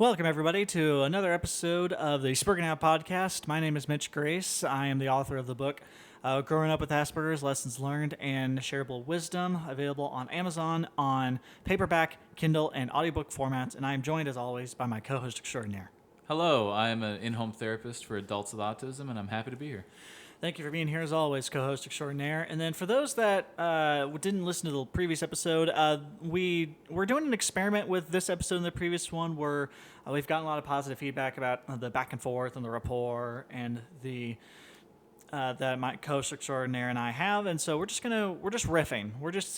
Welcome, everybody, to another episode of the Sperging Out Podcast. My name is Mitch Grace. I am the author of the book Growing Up with Asperger's, Lessons Learned and Shareable Wisdom, available on Amazon on paperback, Kindle, and audiobook formats. And I am joined, as always, by my co-host extraordinaire. Hello, I'm an in-home therapist for adults with autism, and I'm happy to be here. Thank you for being here, as always, co-host extraordinaire. And then for those that didn't listen to the previous episode, we're doing an experiment with this episode and the previous one where we've gotten a lot of positive feedback about the back and forth and the rapport and the that my co-host extraordinaire and I have. And so we're just riffing. We're just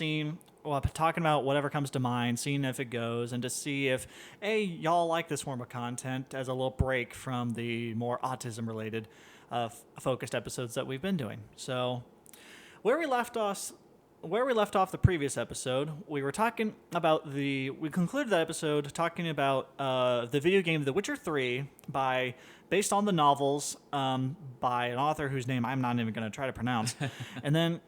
talking about whatever comes to mind, seeing if it goes, and to see if y'all like this form of content as a little break from the more autism-related focused episodes that we've been doing. So where we left off the previous episode, we concluded that episode talking about the video game The Witcher 3 based on the novels by an author whose name I'm not even going to try to pronounce. And then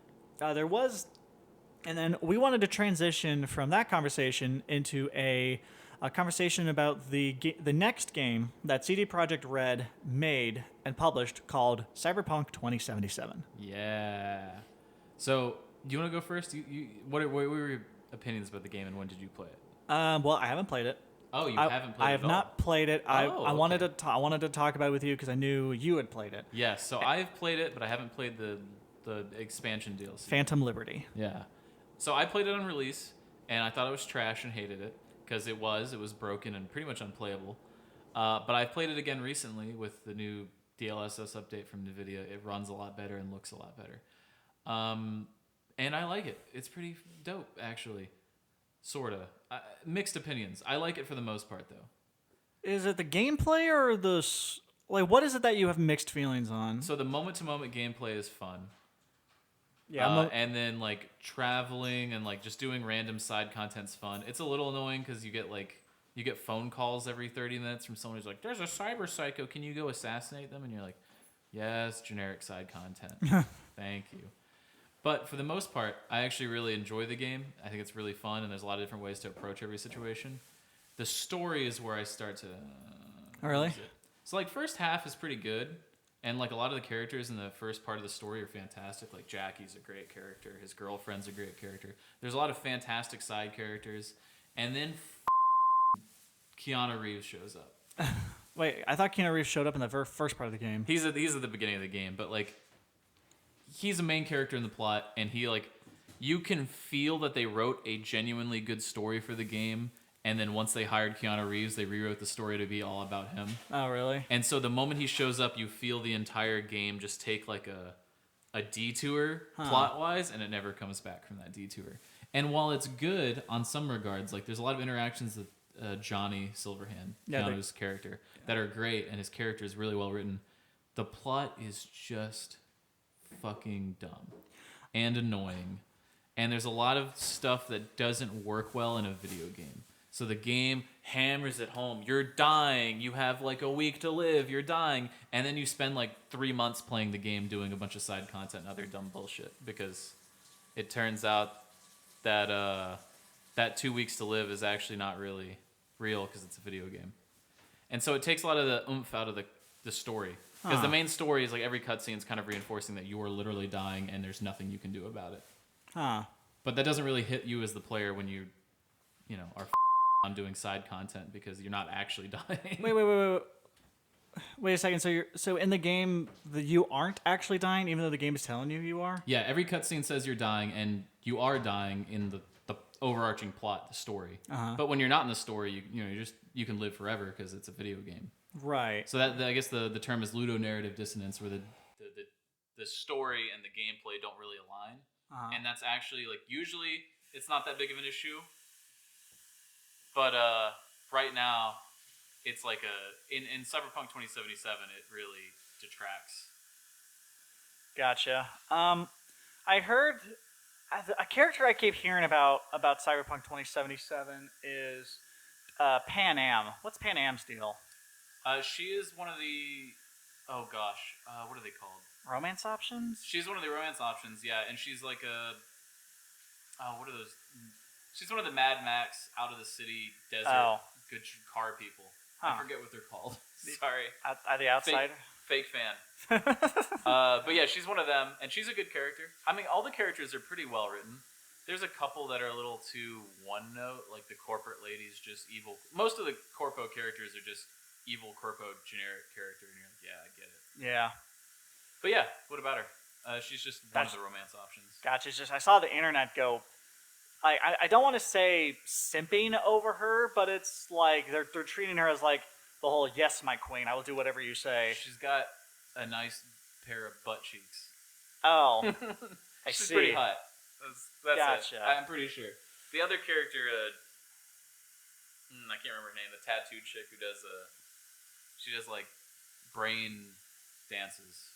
we wanted to transition from that conversation into a conversation about the next game that CD Projekt Red made and published called Cyberpunk 2077. Yeah. So, do you want to go first? What were your opinions about the game, and when did you play it? Well, I haven't played it. Oh, you haven't played it? I have not played it. I wanted to talk about it with you because I knew you had played it. Yeah. So I've played it, but I haven't played the expansion DLC. Phantom Liberty. Yeah. So I played it on release, and I thought it was trash and hated it because it was broken and pretty much unplayable. But I played it again recently with the new DLSS update from NVIDIA. It runs a lot better and looks a lot better. And I like it. It's pretty dope, actually. Sorta. Mixed opinions. I like it for the most part, though. Is it the gameplay or what is it that you have mixed feelings on? So the moment-to-moment gameplay is fun. Yeah. And then, traveling and, just doing random side content's fun. It's a little annoying because you get phone calls every 30 minutes from someone who's like, there's a cyber psycho, can you go assassinate them? And you're like, yes, generic side content. Thank you. But for the most part, I actually really enjoy the game. I think it's really fun, and there's a lot of different ways to approach every situation. The story is where I start to... Oh, really? So, first half is pretty good, and, a lot of the characters in the first part of the story are fantastic. Like, Jackie's a great character. His girlfriend's a great character. There's a lot of fantastic side characters. And then Keanu Reeves shows up. Wait, I thought Keanu Reeves showed up in the first part of the game. He's at the beginning of the game, but, he's a main character in the plot, and he, you can feel that they wrote a genuinely good story for the game, and then once they hired Keanu Reeves, they rewrote the story to be all about him. Oh, really? And so the moment he shows up, you feel the entire game just take, a detour plot-wise, and it never comes back from that detour. And while it's good on some regards, there's a lot of interactions with Johnny Silverhand, Keanu's character, that are great, and his character is really well written. The plot is just fucking dumb and annoying, and there's a lot of stuff that doesn't work well in a video game. So the game hammers it home. You're dying. You have a week to live. You're dying. And then you spend 3 months playing the game doing a bunch of side content and other dumb bullshit because it turns out that that 2 weeks to live is actually not really real because it's a video game. And so it takes a lot of the oomph out of the story. Because the main story is every cutscene is kind of reinforcing that you are literally dying and there's nothing you can do about it. But that doesn't really hit you as the player when you are on doing side content because you're not actually dying. Wait a second. So in the game, you aren't actually dying, even though the game is telling you are? Yeah, every cutscene says you're dying, and you are dying in the overarching plot, the story. But when you're not in the story, you can live forever because it's a video game. Right. So that I guess the term is ludonarrative dissonance, where the story and the gameplay don't really align, and that's actually usually it's not that big of an issue. But right now, it's in Cyberpunk 2077, it really detracts. Gotcha. I heard a character I keep hearing about Cyberpunk 2077 is Pan Am. What's Pan Am's deal? She is one of the... Oh, gosh. What are they called? Romance options? She's one of the romance options, yeah. And she's what are those... She's one of the Mad Max, out of the city, desert, good car people. I forget what they're called. Sorry. The outsider? Fake fan. But yeah, she's one of them, and she's a good character. I mean, all the characters are pretty well written. There's a couple that are a little too one-note, like the corporate lady's just evil. Most of the corpo characters are just evil corpo generic character, and you're like, yeah, I get it. Yeah. But yeah, what about her? She's just one of the romance options. Gotcha. It's just I saw the internet go. I don't want to say simping over her, but it's like they're treating her as like the whole yes, my queen, I will do whatever you say. She's got a nice pair of butt cheeks. Oh, I She's see. pretty hot. That's Gotcha. it. I'm pretty sure. The other character, I can't remember her name. The tattooed chick who does she does like brain dances.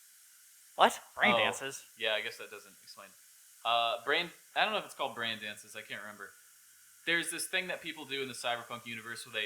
What? Brain dances? Yeah, I guess that doesn't explain. I don't know if it's called brain dances. I can't remember. There's this thing that people do in the cyberpunk universe where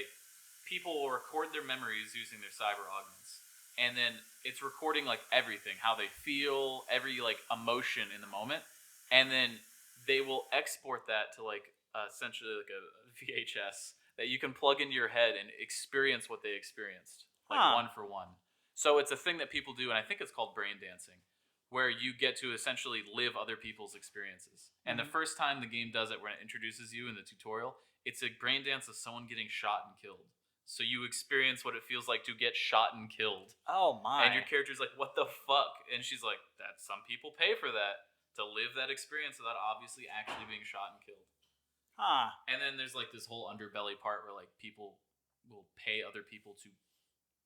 people will record their memories using their cyber augments, and then it's recording like everything, how they feel, every like emotion in the moment, and then they will export that to like essentially like a VHS that you can plug into your head and experience what they experienced, like one for one. So it's a thing that people do, and I think it's called brain dancing, where you get to essentially live other people's experiences. And the first time the game does it, when it introduces you in the tutorial, it's a brain dance of someone getting shot and killed. So you experience what it feels like to get shot and killed. Oh my. And your character's like, what the fuck? And she's like, that some people pay for that, to live that experience without obviously actually being shot and killed. Huh. And then there's like this whole underbelly part where like people will pay other people to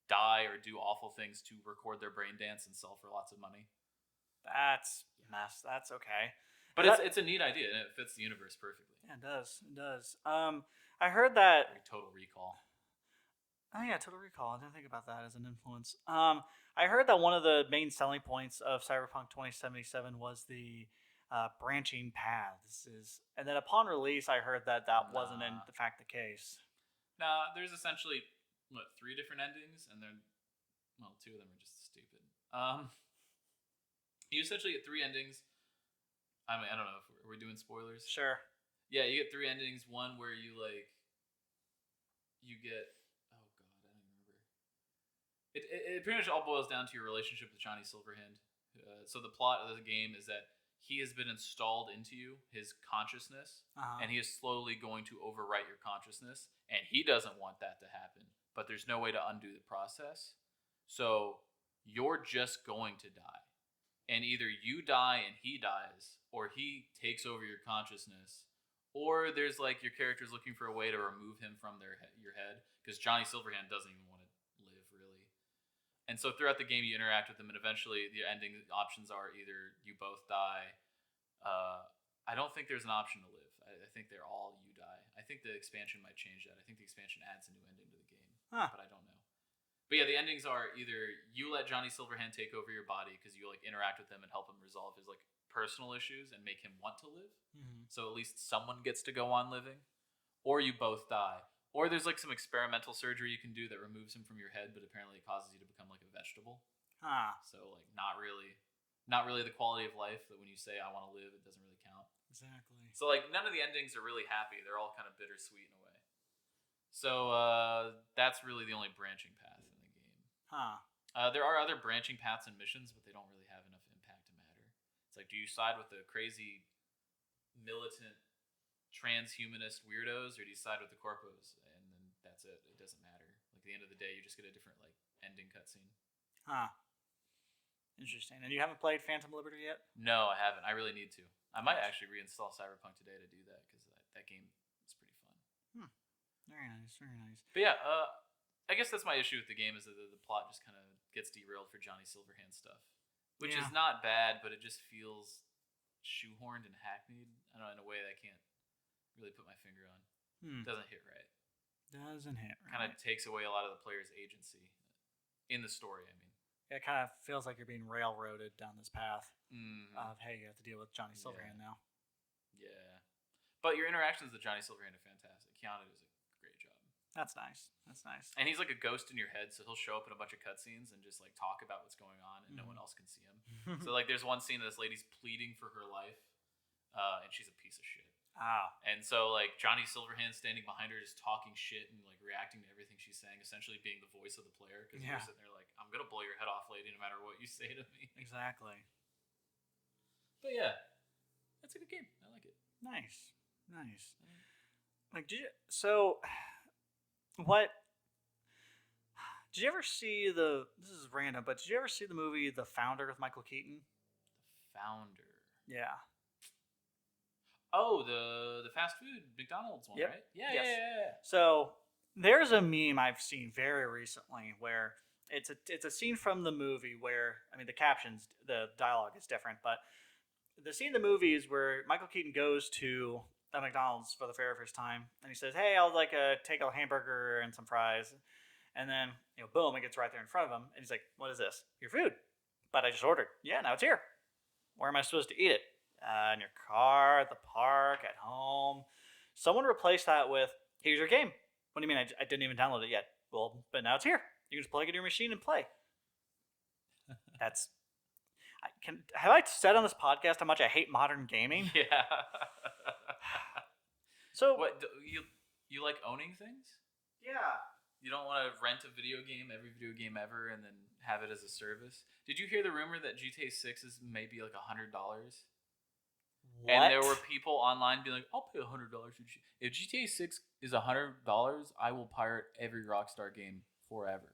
die or do awful things to record their brain dance and sell for lots of money. That's mess. That's okay. But it's a neat idea, and it fits the universe perfectly. Yeah, it does. It does. I heard that. Like Total Recall. Oh yeah, Total Recall. I didn't think about that as an influence. I heard that one of the main selling points of Cyberpunk 2077 was the branching paths. And then upon release, I heard that wasn't in fact the case. Nah, there's essentially 3 different endings, and they're 2 of them are just stupid. You essentially get 3 endings. I mean, I don't know if we're doing spoilers. Sure. Yeah, you get 3 endings. One where you get. Oh god, I don't even remember. It pretty much all boils down to your relationship with Johnny Silverhand. So the plot of the game is that he has been installed into you, his consciousness, and he is slowly going to overwrite your consciousness, and he doesn't want that to happen. But there's no way to undo the process. So you're just going to die. And either you die and he dies, or he takes over your consciousness, or there's like your character's looking for a way to remove him from your head, because Johnny Silverhand doesn't even want to live, really. And so throughout the game, you interact with him, and eventually the ending options are either you both die. I don't think there's an option to live. I think they're all you die. I think the expansion might change that. I think the expansion adds a new ending to the game, but I don't know. But yeah, the endings are either you let Johnny Silverhand take over your body because you like interact with him and help him resolve his like personal issues and make him want to live. So at least someone gets to go on living, or you both die. Or there's like some experimental surgery you can do that removes him from your head, but apparently it causes you to become like a vegetable. So like not really the quality of life that when you say I want to live, it doesn't really count. Exactly. So like none of the endings are really happy. They're all kind of bittersweet in a way. So that's really the only branching path in the game. There are other branching paths and missions, but they don't really have enough impact to matter. It's like, do you side with the crazy militant transhumanist weirdos, or do you side with the corpos? And then that's it. It doesn't matter. Like at the end of the day, you just get a different like ending cutscene. Interesting. And you haven't played Phantom Liberty yet? No, I haven't. I really need to. I might actually reinstall Cyberpunk today to do that, because that game is pretty fun. Very nice. Very nice. But yeah, I guess that's my issue with the game, is that the plot just kind of gets derailed for Johnny Silverhand stuff, which is not bad, but it just feels shoehorned and hackneyed. I don't know, in a way that I can't really put my finger on. It doesn't hit right. Doesn't hit right. Kind of takes away a lot of the player's agency in the story, I mean. It kind of feels like you're being railroaded down this path of, hey, you have to deal with Johnny Silverhand now. Yeah. But your interactions with Johnny Silverhand are fantastic. Keanu does a great job. That's nice. That's nice. And he's like a ghost in your head, so he'll show up in a bunch of cutscenes and just like talk about what's going on, and no one else can see him. So like there's one scene that this lady's pleading for her life, and she's a piece of shit. Oh. And so like Johnny Silverhand standing behind her, just talking shit and like reacting to everything she's saying, essentially being the voice of the player. Because you're sitting there like, I'm gonna blow your head off, lady, no matter what you say to me. Exactly. But yeah, that's a good game. I like it. Nice. Like, what? Did you ever see this is random, but did you ever see the movie The Founder with Michael Keaton? The Founder. Yeah. Oh, the fast food McDonald's one, Yep. right? Yeah, Yes. yeah. So there's a meme I've seen very recently where it's a scene from the movie where, I mean, the dialogue is different, but the scene in the movie is where Michael Keaton goes to a McDonald's for the very first time, and he says, "Hey, I'll take a hamburger and some fries," and then boom, it gets right there in front of him, and he's like, "What is this? Your food?" "But I just ordered." "Yeah, now it's here. Where am I supposed to eat it?" "In your car, at the park, at home." Someone replaced that with, "Here's your game." "What do you mean? I didn't even download it yet." "Well, but now it's here. You can just plug it in your machine and play." Have I said on this podcast how much I hate modern gaming? Yeah. So what you like owning things? Yeah. You don't want to rent a video game, every video game ever, and then have it as a service. Did you hear the rumor that GTA 6 is maybe like $100? What? And there were people online being like, "I'll pay $100 if GTA 6 is $100. I will pirate every Rockstar game forever."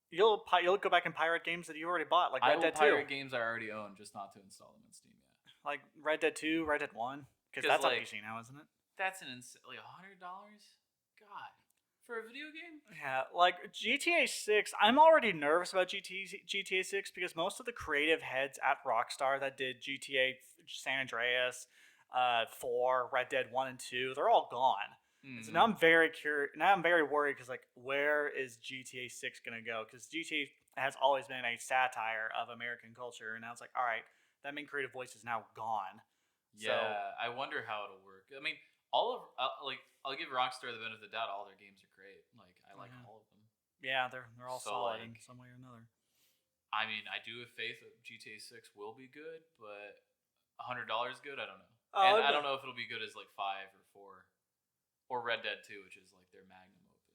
You'll go back and pirate games that you already bought, like Red Dead 2. I will pirate games I already own, just not to install them in Steam yet. Like Red Dead 2, Red Dead 1, because that's on PC now, isn't it? That's an like $100. God, for a video game? Yeah, like GTA 6. I'm already nervous about GTA 6 because most of the creative heads at Rockstar that did GTA San Andreas, 4, Red Dead 1 and 2, they're all gone. Mm-hmm. So now I'm very curious. Now I'm very worried because where is GTA 6 gonna go? Because GTA has always been a satire of American culture, and now it's like, all right, that main creative voice is now gone. Yeah, so, I wonder how it'll work. I mean, all of I'll give Rockstar the benefit of the doubt. All their games are great. Like I like all of them. Yeah, they're all solid in some way or another. I mean, I do have faith that GTA 6 will be good, but $100 good? I don't know. I don't know if it'll be good as like 5 or 4. Or Red Dead 2, which is like their magnum opus.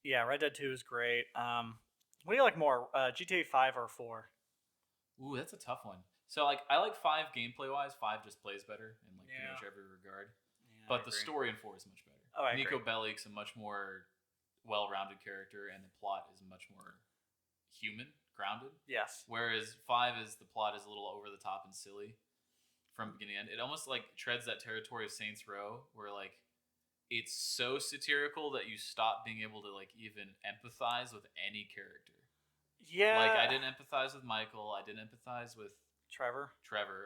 Yeah, Red Dead 2 is great. What do you like more, GTA 5 or 4? Ooh, that's a tough one. So I like 5 gameplay wise. 5 just plays better in pretty much every regard. Yeah, but the story in 4 is much better. Oh, I Nico agree. Bellic's a much more well-rounded character, and the plot is much more human, grounded. Yes. Whereas 5 is the plot is a little over the top and silly from beginning to end. It almost treads that territory of Saints Row, where it's so satirical that you stop being able to even empathize with any character. Yeah. I didn't empathize with Michael. I didn't empathize with Trevor.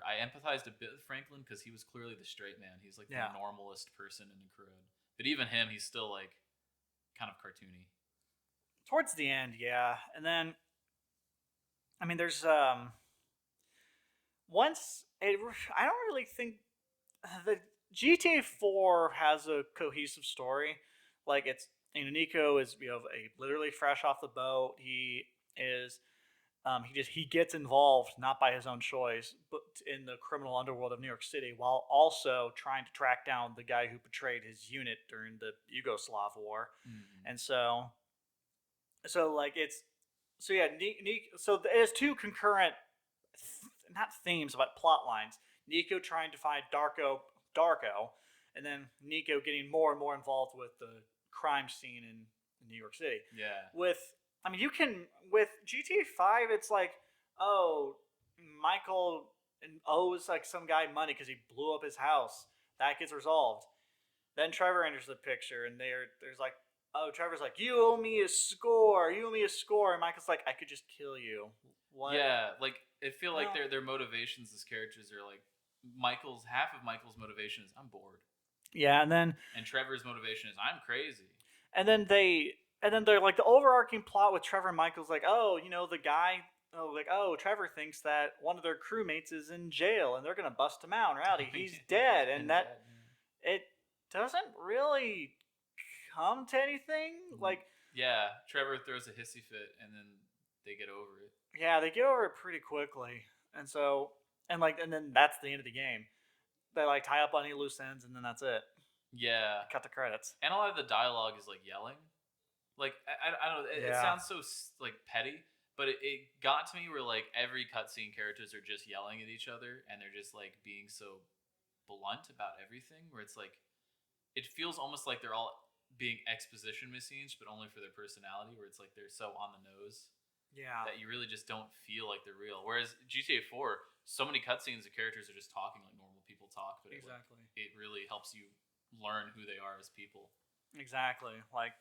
I empathized a bit with Franklin because he was clearly the straight man. He's the normalist person in the crowd. But even him, he's still kind of cartoony. Towards the end, yeah. And then, I mean, there's I don't really think the GTA 4 has a cohesive story. It's Nico is literally fresh off the boat. He is he gets involved not by his own choice, but in the criminal underworld of New York City, while also trying to track down the guy who betrayed his unit during the Yugoslav war. Mm-hmm. And so it has two concurrent not themes but plot lines. Nico trying to find Darko, and then Nico getting more and more involved with the crime scene in New York City. Yeah. With GTA 5, it's Michael owes some guy money because he blew up his house. That gets resolved. Then Trevor enters the picture, and Trevor's you owe me a score. And Michael's I could just kill you. What? Yeah, I feel their motivations as characters are half of Michael's motivation is I'm bored. Yeah, and Trevor's motivation is I'm crazy. And then they're the overarching plot with Trevor and Michael's the guy. Trevor thinks that one of their crewmates is in jail and they're gonna bust him out. In reality, he's dead, and it doesn't really come to anything. Yeah, Trevor throws a hissy fit and then they get over it. Yeah, they get over it pretty quickly, and then that's the end of the game. they like tie up any loose ends, and then that's it. Yeah. Cut the credits. And a lot of the dialogue is like yelling. Like I don't know. It sounds so like petty, but it got to me where like every cutscene characters are just yelling at each other, and they're just like being so blunt about everything. Where it's like, it feels almost like they're all being exposition machines, but only for their personality. Where it's like they're so on the nose. Yeah. That you really just don't feel like they're real. Whereas GTA 4, so many cutscenes, the characters are just talking like normal people talk, but exactly. It really helps you learn who they are as people. Exactly. Like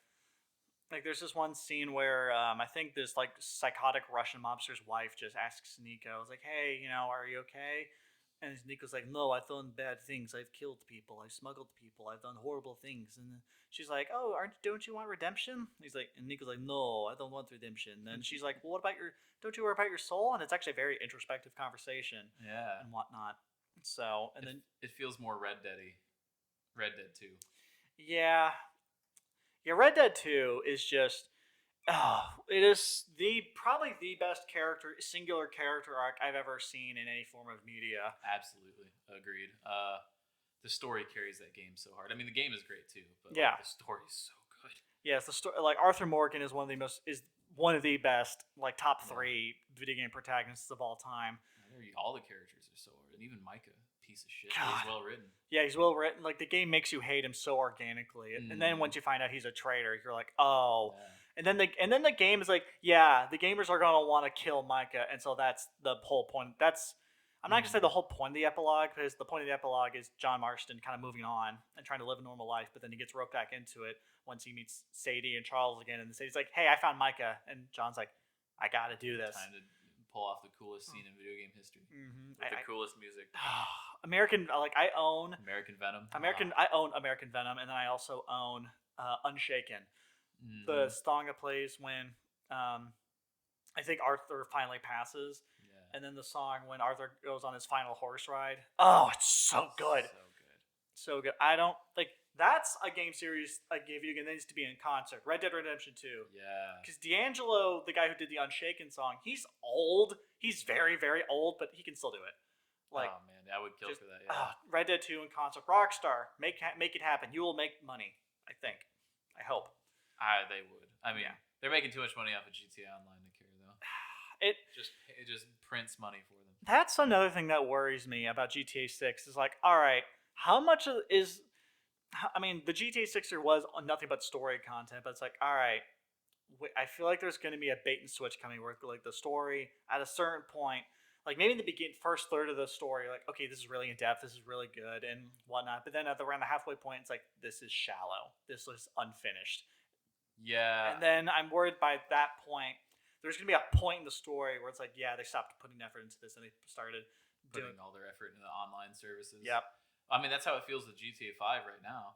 there's this one scene where I think this like psychotic Russian mobster's wife just asks Nico, I was like, hey, are you okay? And Nico's like, no, I've done bad things. I've killed people. I've smuggled people. I've done horrible things. And she's like, oh, don't you want redemption? He's like, and Nico's like, no, I don't want redemption. And she's like, well, don't you worry about your soul? And it's actually a very introspective conversation. Yeah. And whatnot. So, and then it feels more Red Dead-y. Red Dead 2. Yeah. Yeah, Red Dead 2 is just... it is probably the best singular character arc I've ever seen in any form of media. Absolutely. Agreed. The story carries that game so hard. I mean, the game is great too, but yeah. the story is so good. Yes, the story, like Arthur Morgan is one of the best, like top 3 video game protagonists of all time. All the characters are so hard, and even Micah, piece of shit. He's well written. Yeah, he's well written. Like the game makes you hate him so organically, and then once you find out he's a traitor, you're like, oh. Yeah. And then the game is like, yeah, the gamers are gonna want to kill Micah, and so that's the whole point. I'm not gonna say the whole point of the epilogue, because the point of the epilogue is John Marston kind of moving on and trying to live a normal life, but then he gets roped back into it once he meets Sadie and Charles again, and Sadie's like, hey, I found Micah, and John's like, I gotta do this. Time to pull off the coolest scene in video game history with the coolest music. I own American Venom. I own American Venom, and then I also own Unshaken. Mm-hmm. The song that plays when I think Arthur finally passes, and then the song when Arthur goes on his final horse ride. Oh, it's so good. So good. I don't like that's a game series a video game that needs to be in concert. Red Dead Redemption 2. Yeah. Because D'Angelo, the guy who did the Unshaken song, he's old. He's very, very old, but he can still do it. Like, oh man, I would kill for that. Yeah. Red Dead 2 in concert. Rockstar, make it happen. You will make money. I think. I hope. They would. I mean, they're making too much money off of GTA Online to care, though. It just prints money for them. That's another thing that worries me about GTA 6 is like, all right, how much is... I mean, the GTA 6er was nothing but story content, but it's like, all right, I feel like there's going to be a bait and switch coming where like the story at a certain point, like maybe in the first third of the story, like, okay, this is really in depth, this is really good and whatnot. But then around the halfway point, it's like, this is shallow. This is unfinished. Yeah. And then I'm worried by that point, there's going to be a point in the story where it's like, yeah, they stopped putting effort into this and they started putting all their effort into the online services. Yep. I mean, that's how it feels with GTA 5 right now.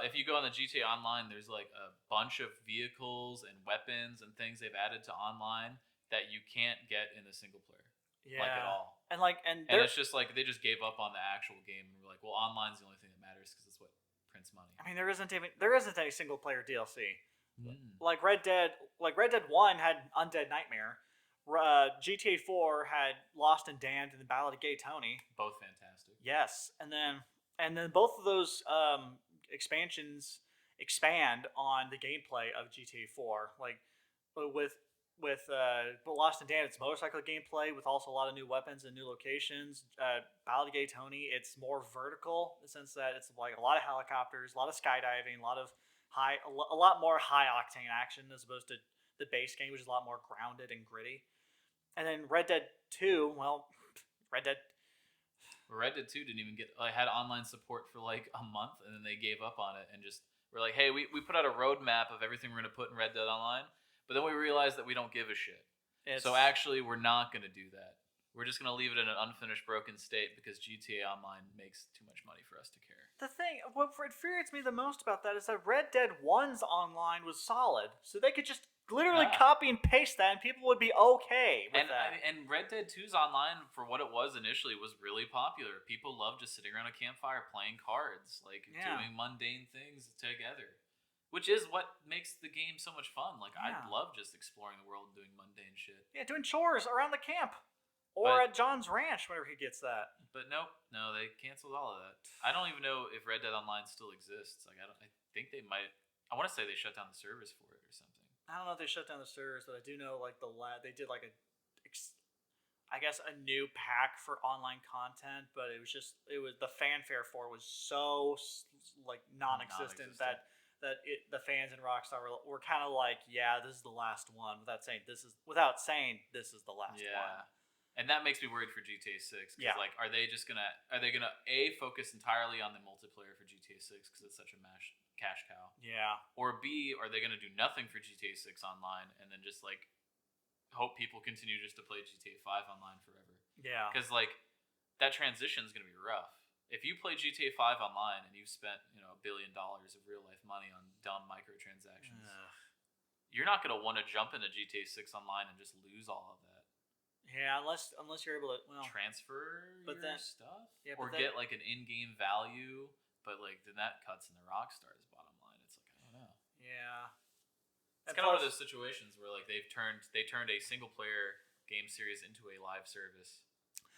If you go on the GTA Online, there's like a bunch of vehicles and weapons and things they've added to online that you can't get in the single player. Yeah. Like at all. And it's just like they just gave up on the actual game and were like, well, online's the only thing that matters because it's what prints money. I mean, there isn't any single player DLC. Like Red Dead 1 had Undead Nightmare. GTA 4 had Lost and Damned and the Ballad of Gay Tony. Both fantastic. Yes, and then both of those expansions expand on the gameplay of GTA 4. Like with Lost and Damned, it's motorcycle gameplay with also a lot of new weapons and new locations. Ballad of Gay Tony, it's more vertical in the sense that it's like a lot of helicopters, a lot of skydiving, a lot more high octane action as opposed to the base game, which is a lot more grounded and gritty. And then Red Dead 2, Red Dead 2 didn't even had online support for like a month, and then they gave up on it and just were like, hey, we put out a roadmap of everything we're going to put in Red Dead Online, but then we realized that we don't give a shit. So actually, we're not going to do that. We're just going to leave it in an unfinished, broken state because GTA Online makes too much money for us to care. The thing, what infuriates me the most about that is that Red Dead 1's online was solid. So they could just literally copy and paste that and people would be okay with that. And Red Dead 2's online, for what it was initially, was really popular. People loved just sitting around a campfire playing cards, doing mundane things together. Which is what makes the game so much fun. I love just exploring the world and doing mundane shit. Yeah, doing chores around the camp. Or at John's Ranch whenever he gets that. But no, they canceled all of that. I don't even know if Red Dead Online still exists. Like, I think they might. I want to say they shut down the service for it or something. I don't know if they shut down the servers, but I do know like they did like I guess a new pack for online content, but it was the fanfare for it was so like non-existent that the fans in Rockstar were kind of like, yeah, this is the last one, without saying this is the last one. And that makes me worried for GTA 6 because like, are they gonna A, focus entirely on the multiplayer for GTA 6 because it's such a cash cow? Yeah. Or B, are they gonna do nothing for GTA 6 online and then just like hope people continue just to play GTA 5 online forever? Yeah. Because like that transition is gonna be rough. If you play GTA 5 online and you've spent $1 billion of real life money on dumb microtransactions, you're not gonna want to jump into GTA 6 online and just lose all of that. Yeah, unless you're able to transfer your stuff, or get like an in-game value, but like then that cuts into Rockstar's bottom line. It's like, I don't know. Yeah, it's kind of one of those situations where like they turned a single-player game series into a live service.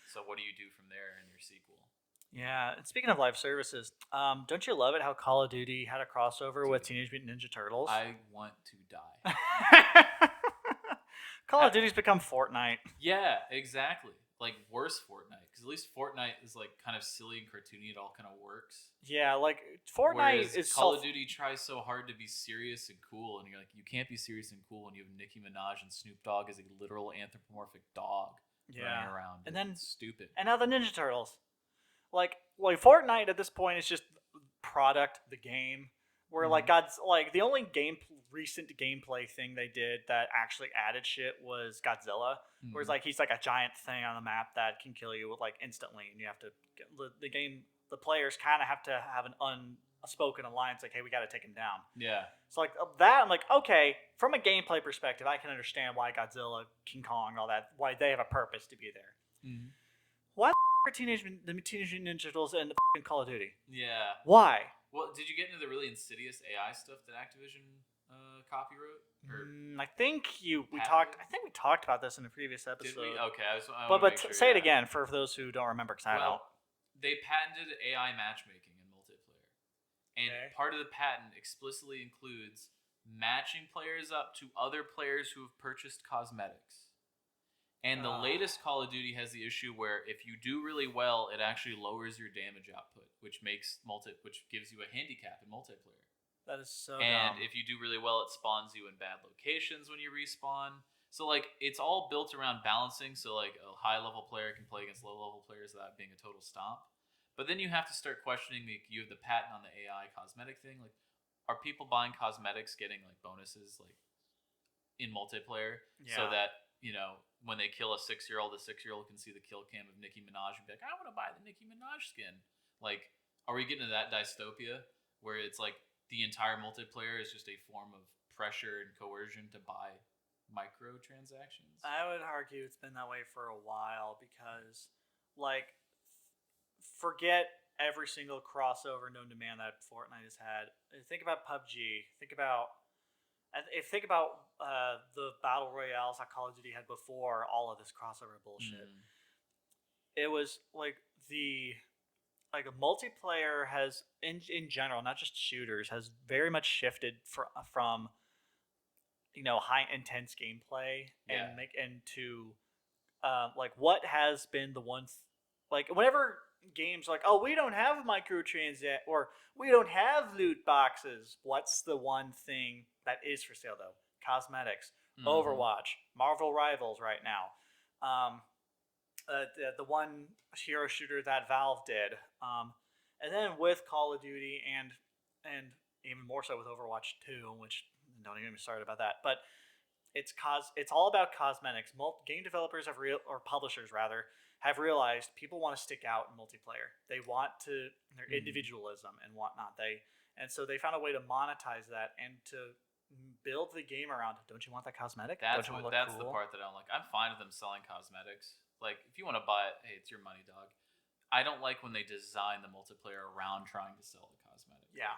So what do you do from there in your sequel? Yeah, and speaking of live services, don't you love it how Call of Duty had a crossover with Teenage Mutant Ninja Turtles? I want to die. Call of Duty's become Fortnite. Yeah, exactly. Like worse Fortnite, because at least Fortnite is like kind of silly and cartoony. It all kind of works. Yeah, like Fortnite is Call of Duty tries so hard to be serious and cool, and you're like, you can't be serious and cool when you have Nicki Minaj and Snoop Dogg as a literal anthropomorphic dog running around. And then it's stupid. And now the Ninja Turtles. Like Fortnite at this point is just product, the game. Where like the only recent gameplay thing they did that actually added shit was Godzilla. Whereas like he's like a giant thing on the map that can kill you like instantly, and you have to the players kind of have to have an unspoken alliance like, hey, we got to take him down. Yeah. So like that, I'm like, okay, from a gameplay perspective, I can understand why Godzilla, King Kong, all that, why they have a purpose to be there. Mm-hmm. Why the Teenage Mutant Ninja Turtles and the Call of Duty? Yeah. Why? Well, did you get into the really insidious AI stuff that Activision copy wrote? I think we talked about this in a previous episode. Did we? Okay, but say it again for those who don't remember, because I don't. They patented AI matchmaking in multiplayer, and part of the patent explicitly includes matching players up to other players who have purchased cosmetics. And the latest Call of Duty has the issue where if you do really well, it actually lowers your damage output, which gives you a handicap in multiplayer. That is so And dumb. if you do really well, it spawns you in bad locations when you respawn. So like it's all built around balancing. So like a high level player can play against low level players without being a total stomp. But then you have to start questioning you have the patent on the AI cosmetic thing. Like, are people buying cosmetics getting like bonuses like in multiplayer so that when they kill a 6-year-old, the 6-year-old can see the kill cam of Nicki Minaj and be like, I want to buy the Nicki Minaj skin. Like, are we getting to that dystopia where it's like the entire multiplayer is just a form of pressure and coercion to buy microtransactions? I would argue it's been that way for a while because, like, forget every single crossover known to man that Fortnite has had. Think about PUBG. Think about the battle royales that Call of Duty had before all of this crossover bullshit. It was like a multiplayer has in general, not just shooters, has very much shifted from high intense gameplay and to like what has been the one like whenever games like, oh, we don't have microtransact or we don't have loot boxes. What's the one thing that is for sale though? Cosmetics. Overwatch, Marvel Rivals right now. The one hero shooter that Valve did. And then with Call of Duty and even more so with Overwatch 2, which don't even get me started about that. But it's all about cosmetics. Game developers or publishers rather have realized people want to stick out in multiplayer. They want their individualism and whatnot. So they found a way to monetize that and to build the game around. Don't you want that cosmetic? That's cool? The part that I don't like. I'm fine with them selling cosmetics. Like if you want to buy it, hey, it's your money, dog. I don't like when they design the multiplayer around trying to sell the cosmetic. Yeah.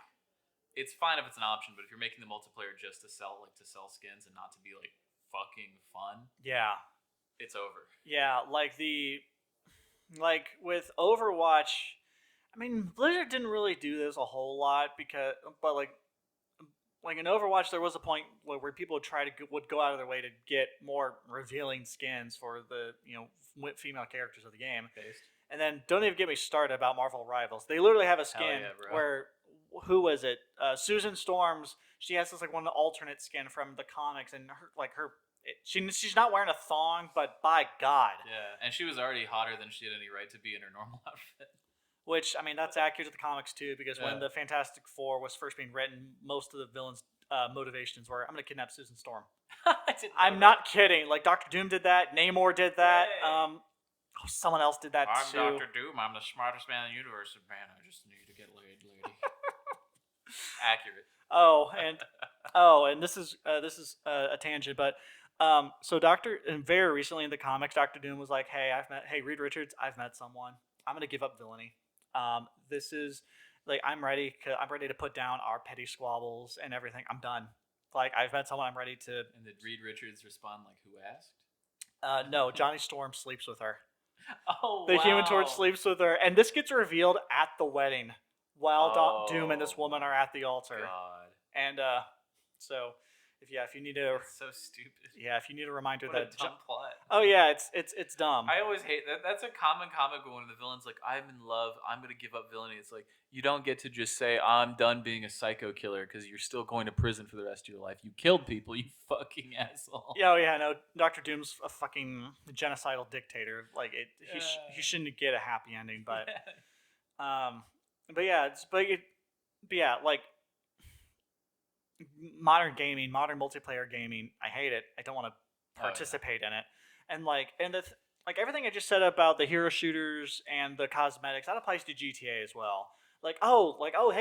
It's fine if it's an option, but if you're making the multiplayer just to sell skins and not to be like fucking fun. Yeah. it's over. Yeah, like with Overwatch, I mean, Blizzard didn't really do this a whole lot but like in Overwatch, there was a point where people would go out of their way to get more revealing skins for the female characters of the game. Based. And then don't even get me started about Marvel Rivals. They literally have a skin where who was it? Susan Storms. She has this like one alternate skin from the comics, and she's not wearing a thong, but by God. Yeah, and she was already hotter than she had any right to be in her normal outfit. Which, I mean, that's accurate to the comics too, because when the Fantastic Four was first being written, most of the villains' motivations were, "I'm going to kidnap Susan Storm." I'm not kidding. Like Doctor Doom did that. Namor did that. Hey. Someone else did that too. I'm Doctor Doom. I'm the smartest man in the universe. Man, I just need to get laid, lady. Accurate. And this is a tangent, but so very recently in the comics, Doctor Doom was like, "Hey, Reed Richards, I've met someone. I'm gonna give up villainy. This is like I'm ready to put down our petty squabbles and everything. I'm done. Like I've met someone. I'm ready to." And did Reed Richards respond like, "Who asked?" No, Johnny Storm sleeps with her. Oh, the Human Torch sleeps with her, and this gets revealed at the wedding while Doom and this woman are at the altar. God. And so, if you need to, it's so stupid. Yeah, if you need a reminder what that a dumb plot. Oh yeah, it's dumb. I always hate that. That's a common comic when the villain's like, "I'm in love. I'm gonna give up villainy." It's like you don't get to just say, "I'm done being a psycho killer," because you're still going to prison for the rest of your life. You killed people. You fucking asshole. Yeah, no. Doctor Doom's a fucking genocidal dictator. Like he shouldn't get a happy ending, but like modern gaming, modern multiplayer gaming, I hate it. I don't want to participate in it. And everything I just said about the hero shooters and the cosmetics, that applies to GTA as well. Hey,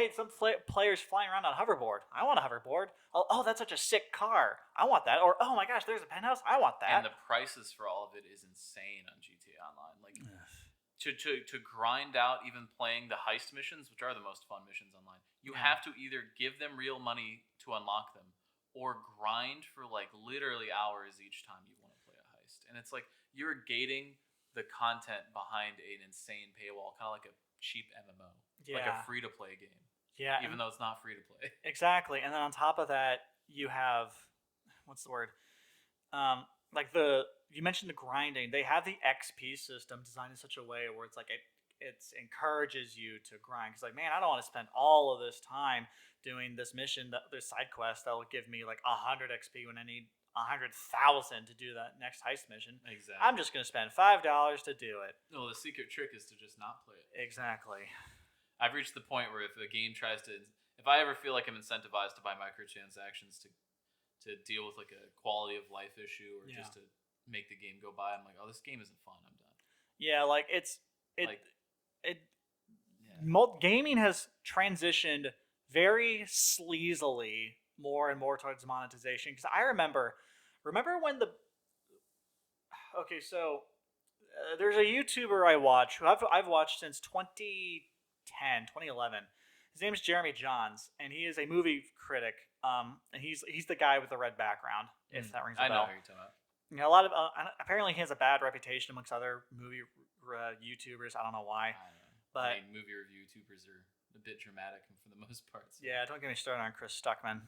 some players flying around on a hoverboard. I want a hoverboard. Oh, that's such a sick car. I want that. Or, oh my gosh, there's a penthouse. I want that. And the prices for all of it is insane on GTA Online. Like, to grind out even playing the heist missions, which are the most fun missions online, you have to either give them real money to unlock them or grind for like literally hours each time you want to play a heist. And it's like you're gating the content behind an insane paywall, kind of like a cheap MMO, like a free-to-play game. Yeah, even though it's not free to play. Exactly, and then on top of that, you have what's the word? You mentioned the grinding. They have the XP system designed in such a way where it's like it encourages you to grind. Because like, man, I don't want to spend all of this time doing this mission, this side quest that will give me like 100 XP when I need 100,000 to do that next heist mission. Exactly. I'm just going to spend $5 to do it. No, the secret trick is to just not play it. Exactly. I've reached the point where if a game tries to, if I ever feel like I'm incentivized to buy microtransactions to deal with like a quality of life issue or just to make the game go by, I'm like, oh, this game isn't fun. I'm done. Yeah, gaming has transitioned very sleazily more and more towards monetization. Because I remember when there's a YouTuber I watch who I've watched since 2011. His name is Jeremy Johns, and he is a movie critic. And he's the guy with the red background. If that rings a bell. I know who you're talking about. You know, a lot of apparently he has a bad reputation amongst other movie YouTubers. I don't know why. But movie review YouTubers are a bit dramatic for the most part. So. Yeah, don't get me started on Chris Stuckman.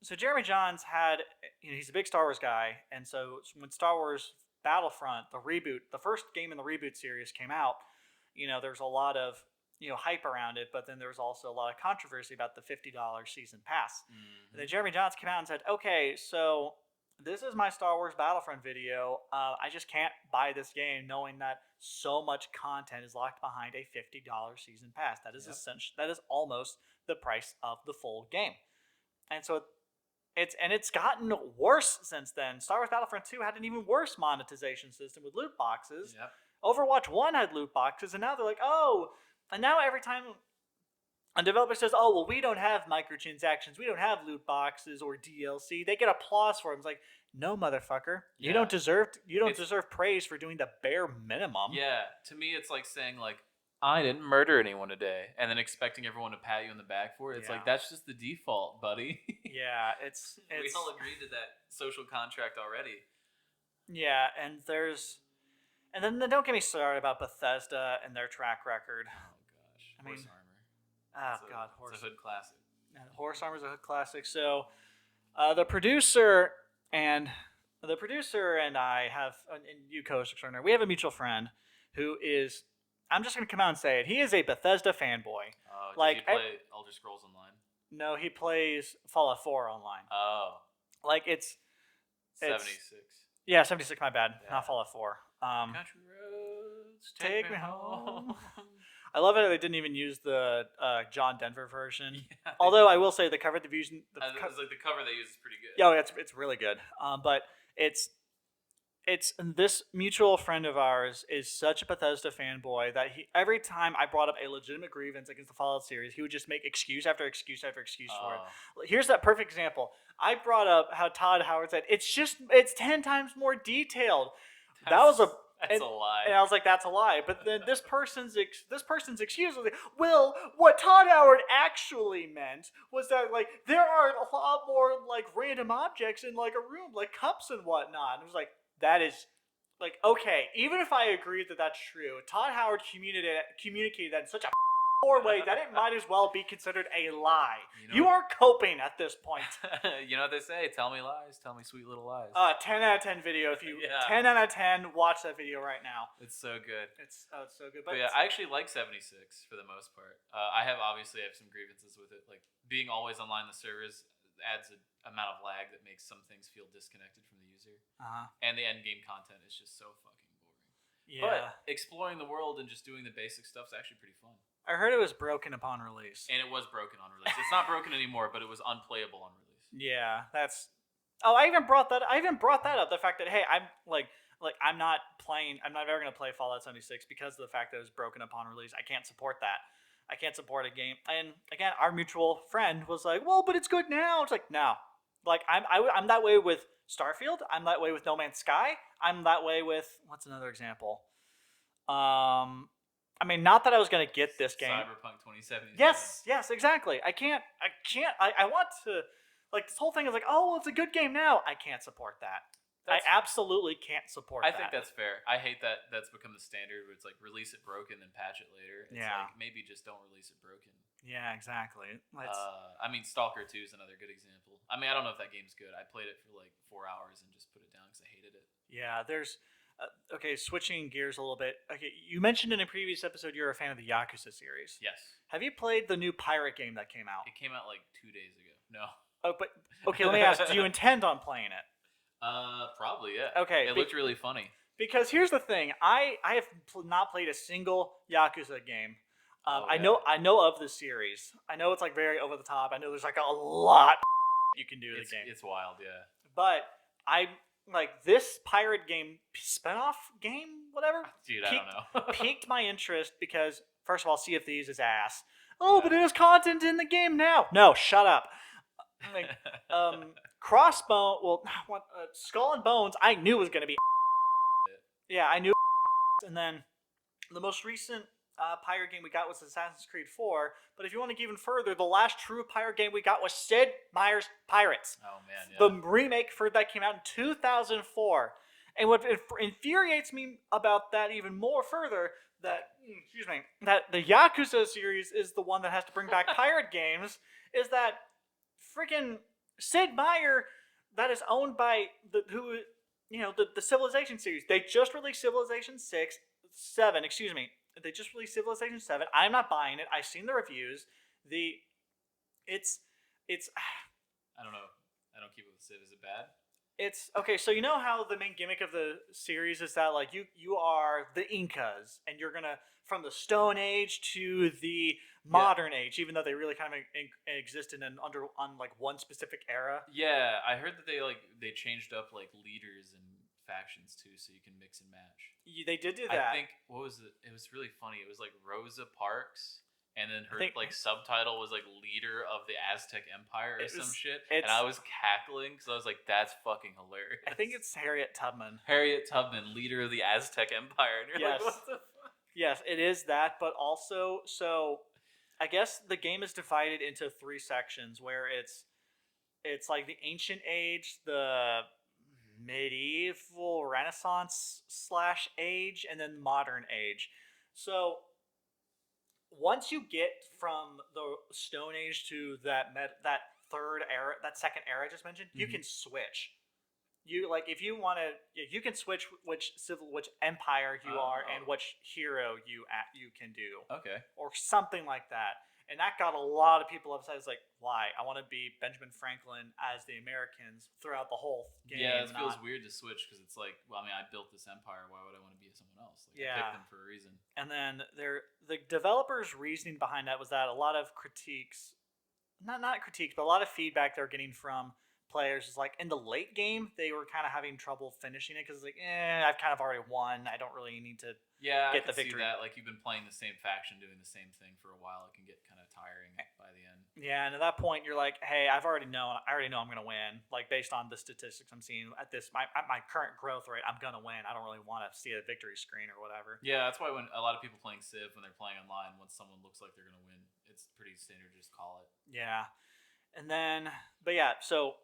So Jeremy Johns he's a big Star Wars guy, and so when Star Wars Battlefront, the first game in the reboot series came out, there's a lot of hype around it, but then there was also a lot of controversy about the $50 season pass. Mm-hmm. And then Jeremy Johns came out and said, okay, so this is my Star Wars Battlefront video. I just can't buy this game knowing that so much content is locked behind a $50 season pass. That is that is almost the price of the full game. And so it's gotten worse since then. Star Wars Battlefront 2 had an even worse monetization system with loot boxes. Yep. Overwatch 1 had loot boxes, and now they're like, oh, and now every time a developer says, oh, well, we don't have microtransactions, we don't have loot boxes or DLC, they get applause for it. It's like, no, motherfucker. You don't deserve praise for doing the bare minimum. Yeah, to me, it's like saying, like, I didn't murder anyone today, and then expecting everyone to pat you on the back for it. It's Yeah. like, that's just the default, buddy. Yeah, it's we all agreed to that social contract already. Yeah, and then don't get me started about Bethesda and their track record. Oh gosh, Horse Armor. It's a hood classic. Horse Armor is a hood classic. So, the producer and I have, and you co-host extraordinaire, we have a mutual friend who is, I'm just gonna come out and say it, he is a Bethesda fanboy. Oh, does he play Elder Scrolls Online? No, he plays Fallout 4 online. Oh, like it's 76. Yeah, 76. My bad, Yeah. not Fallout 4. Country roads, take me home. I love it. They didn't even use the John Denver version. Yeah, Although I will say the cover division, the cover they use is pretty good. Yeah, it's really good. But it's this mutual friend of ours is such a Bethesda fanboy that every time I brought up a legitimate grievance against the Fallout series, he would just make excuse after excuse after excuse for it. Here's that perfect example. I brought up how Todd Howard said it's 10 times more detailed. That's a lie. And I was like, that's a lie. But then this person's excuse was like, well, what Todd Howard actually meant was that like there are a lot more like random objects in like a room, like cups and whatnot. And it was like, that is like, okay, even if I agree that that's true, Todd Howard communicated that in such a poor way that it might as well be considered a lie. You are coping at this point. You know what they say? Tell me lies, tell me sweet little lies. 10 out of 10 video. If you 10 out of 10, watch that video right now. It's so good. It's so good. But yeah, I actually like 76 for the most part. I have some grievances with it. Like being always online, the servers adds an amount of lag that makes some things feel disconnected from the user. And the end game content is just so fucking boring. Yeah. But exploring the world and just doing the basic stuff is actually pretty fun. I heard it was broken upon release. And it was broken on release. It's not broken anymore, but it was unplayable on release. Yeah, that's. Oh, I even brought that up. The fact that hey, I'm I'm not ever gonna play Fallout 76 because of the fact that it was broken upon release. I can't support that. I can't support a game. And again, our mutual friend was like, "Well, but it's good now." It's like, no, like I'm that way with Starfield. I'm that way with No Man's Sky. I'm that way with what's another example? I mean, not that I was going to get this game. Cyberpunk 2077. Yes, exactly. I want to, like, this whole thing is like, oh, it's a good game now. I can't support that. I absolutely can't support that. I think that's fair. I hate that that's become the standard where it's like, release it broken, then patch it later. It's like, maybe just don't release it broken. Yeah, exactly. I mean, Stalker 2 is another good example. I mean, I don't know if that game's good. I played it for like 4 hours and just put it down because I hated it. Yeah, there's... okay, switching gears a little bit. Okay, you mentioned in a previous episode you're a fan of the Yakuza series. Yes. Have you played the new pirate game that came out? It came out like 2 days ago. No. Oh, but okay, let me ask, do you intend on playing it? Probably, yeah. Okay. It looked really funny. Because here's the thing, I have not played a single Yakuza game. I know of the series. I know it's like very over the top. I know there's like a lot you can do in the game. It's wild, yeah. But I like this pirate game spinoff game, whatever. Dude, I don't know. Piqued my interest because first of all, Sea of Thieves is ass. Oh, but there's content in the game now. No, shut up. Like, Crossbone. Well, Skull and Bones. I knew was gonna be. Yeah, I knew. And then the most recent pirate game we got was Assassin's Creed 4. But if you want to get even further, the last true pirate game we got was Sid Meier's Pirates. Oh man, yeah. The remake for that came out in 2004. And what infuriates me about that even more further, that the Yakuza series is the one that has to bring back pirate games, is that freaking Sid Meier that is owned by the Civilization series. They just released Civilization 7. They just released Civilization 7. I'm not buying it. I've seen the reviews. It's I don't know. I don't keep up with Civ. Is it bad? It's okay. So you know how the main gimmick of the series is that like you are the Incas and you're gonna from the Stone Age to the modern age, even though they really kind of exist in on like one specific era. Yeah, I heard that they changed up like leaders and factions too, so you can mix and match. They did do that. I think what was it? It was really funny. It was like Rosa Parks, and then her subtitle was like leader of the Aztec Empire or some shit. And I was cackling because I was like, "That's fucking hilarious." I think it's Harriet Tubman. Harriet Tubman, leader of the Aztec Empire. And you're like, what the fuck? Yes, it is that, but also, so I guess the game is divided into three sections where it's like the ancient age, the medieval Renaissance slash age, and then modern age. So once you get from the Stone Age to that third era, that second era I just mentioned, you can switch. You like if you want to, you can switch which empire you are and which hero you can do, Okay. or something like that. And that got a lot of people upset. It's like, why? I want to be Benjamin Franklin as the Americans throughout the whole game. Yeah, it feels weird to switch because it's like, well, I mean, I built this empire. Why would I want to be someone else? Like, I picked them for a reason. And then the developers' reasoning behind that was that a lot of critiques, not critiques, but a lot of feedback they're getting from players is like in the late game they were kind of having trouble finishing it because like, I've kind of already won. I don't really need to get the victory. See that. Like you've been playing the same faction, doing the same thing for a while. It can get kind of tiring by the end. Yeah, and at that point you're like, hey, I already know I'm gonna win. Like based on the statistics I'm seeing at my current growth rate, I'm gonna win. I don't really want to see a victory screen or whatever. Yeah, that's why when a lot of people playing Civ, when they're playing online, once someone looks like they're gonna win, it's pretty standard to just call it. Yeah, and then so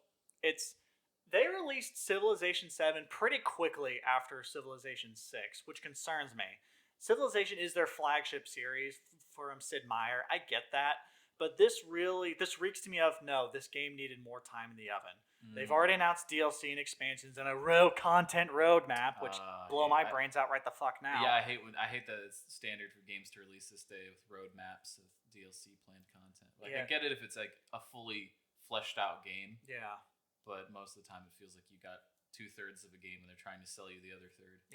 they released Civilization 7 pretty quickly after Civilization 6, which concerns me. Civilization is their flagship series from Sid Meier. I get that, but this reeks to me of no. This game needed more time in the oven. They've already announced DLC and expansions and a content roadmap, which blow my brains out right the fuck now. Yeah, I hate that it's standard for games to release this day with roadmaps of DLC planned content. Like I get it if it's like a fully fleshed out game. Yeah. But most of the time, it feels like you got 2/3 of a game, and they're trying to sell you the other third.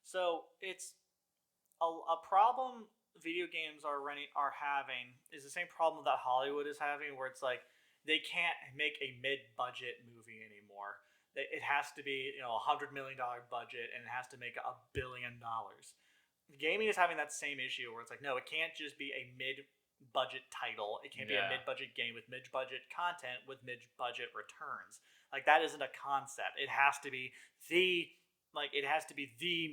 So it's a problem video games are having is the same problem that Hollywood is having, where it's like they can't make a mid-budget movie anymore. It has to be $100 million budget, and it has to make $1 billion. Gaming is having that same issue where it's like, no, it can't just be a mid-budget title. It can't be a mid-budget game with mid-budget content with mid-budget returns. Like that isn't a concept. It has to be the main it has to be the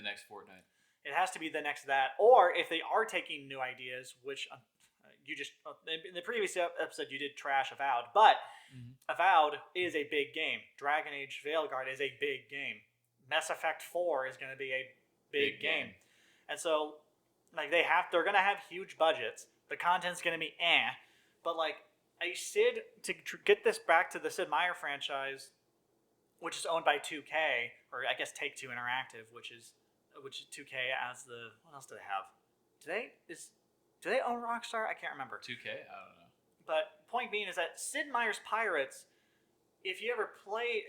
next Fortnite. It has to be the next that. Or if they are taking new ideas, which you just in the previous episode you did trash Avowed, but Avowed is a big game. Dragon Age Veilguard is a big game. Mass Effect 4 is going to be a big game. And so like they're gonna have huge budgets. The content's gonna be but like a Sid to get this back to the Sid Meier franchise, which is owned by 2K or I guess Take-Two Interactive, which is 2K as the what else do they have? Do they own Rockstar? I can't remember. 2K? I don't know. But point being is that Sid Meier's Pirates, if you ever play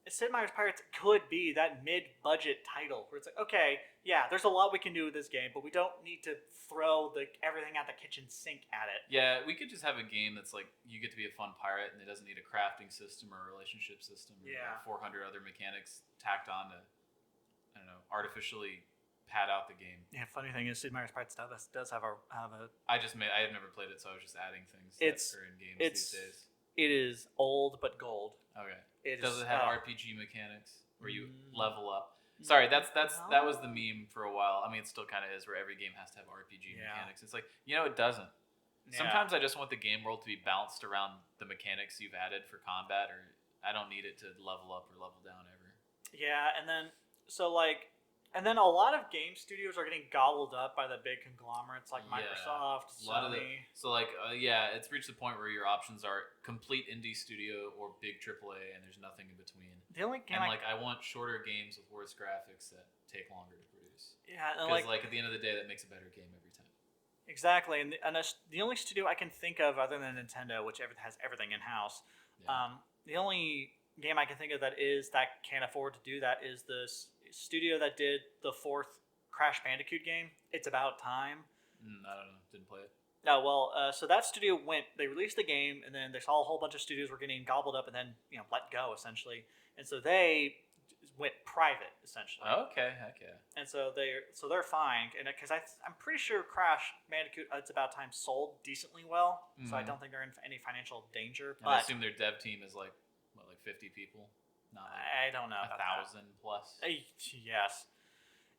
Sid Meier's Pirates could be that mid-budget title where it's like, okay, yeah, there's a lot we can do with this game, but we don't need to throw everything at the kitchen sink at it. Yeah, we could just have a game that's like you get to be a fun pirate and it doesn't need a crafting system or a relationship system or 400 other mechanics tacked on to, I don't know, artificially pad out the game. Yeah, funny thing is Sid Meier's Pirates does have a I have never played it, so I was just adding things that are in games these days. It is old but gold. Okay. Does it have RPG mechanics where you level up? Sorry, that was the meme for a while. I mean, it still kind of is, where every game has to have RPG mechanics. It's like, it doesn't. Yeah. Sometimes I just want the game world to be balanced around the mechanics you've added for combat, or I don't need it to level up or level down ever. Yeah, and then a lot of game studios are getting gobbled up by the big conglomerates like Microsoft, Sony. It's reached the point where your options are complete indie studio or big AAA, and there's nothing in between. The only game I want shorter games with worse graphics that take longer to produce. Yeah, because at the end of the day, that makes a better game every time. Exactly, and the only studio I can think of other than Nintendo, which has everything in house, the only game I can think of that can't afford to do that is this studio that did the fourth Crash Bandicoot game. It's About Time. I don't know. Didn't play it. No, well, so that studio they released the game, and then they saw a whole bunch of studios were getting gobbled up and then let go essentially, and so they went private essentially. Okay, heck yeah. And so they're fine, and because I'm pretty sure Crash Bandicoot It's About Time sold decently well, so I don't think they're in any financial danger. But I assume their dev team is like 50 people. Not I don't know. 1,000 plus. Yes.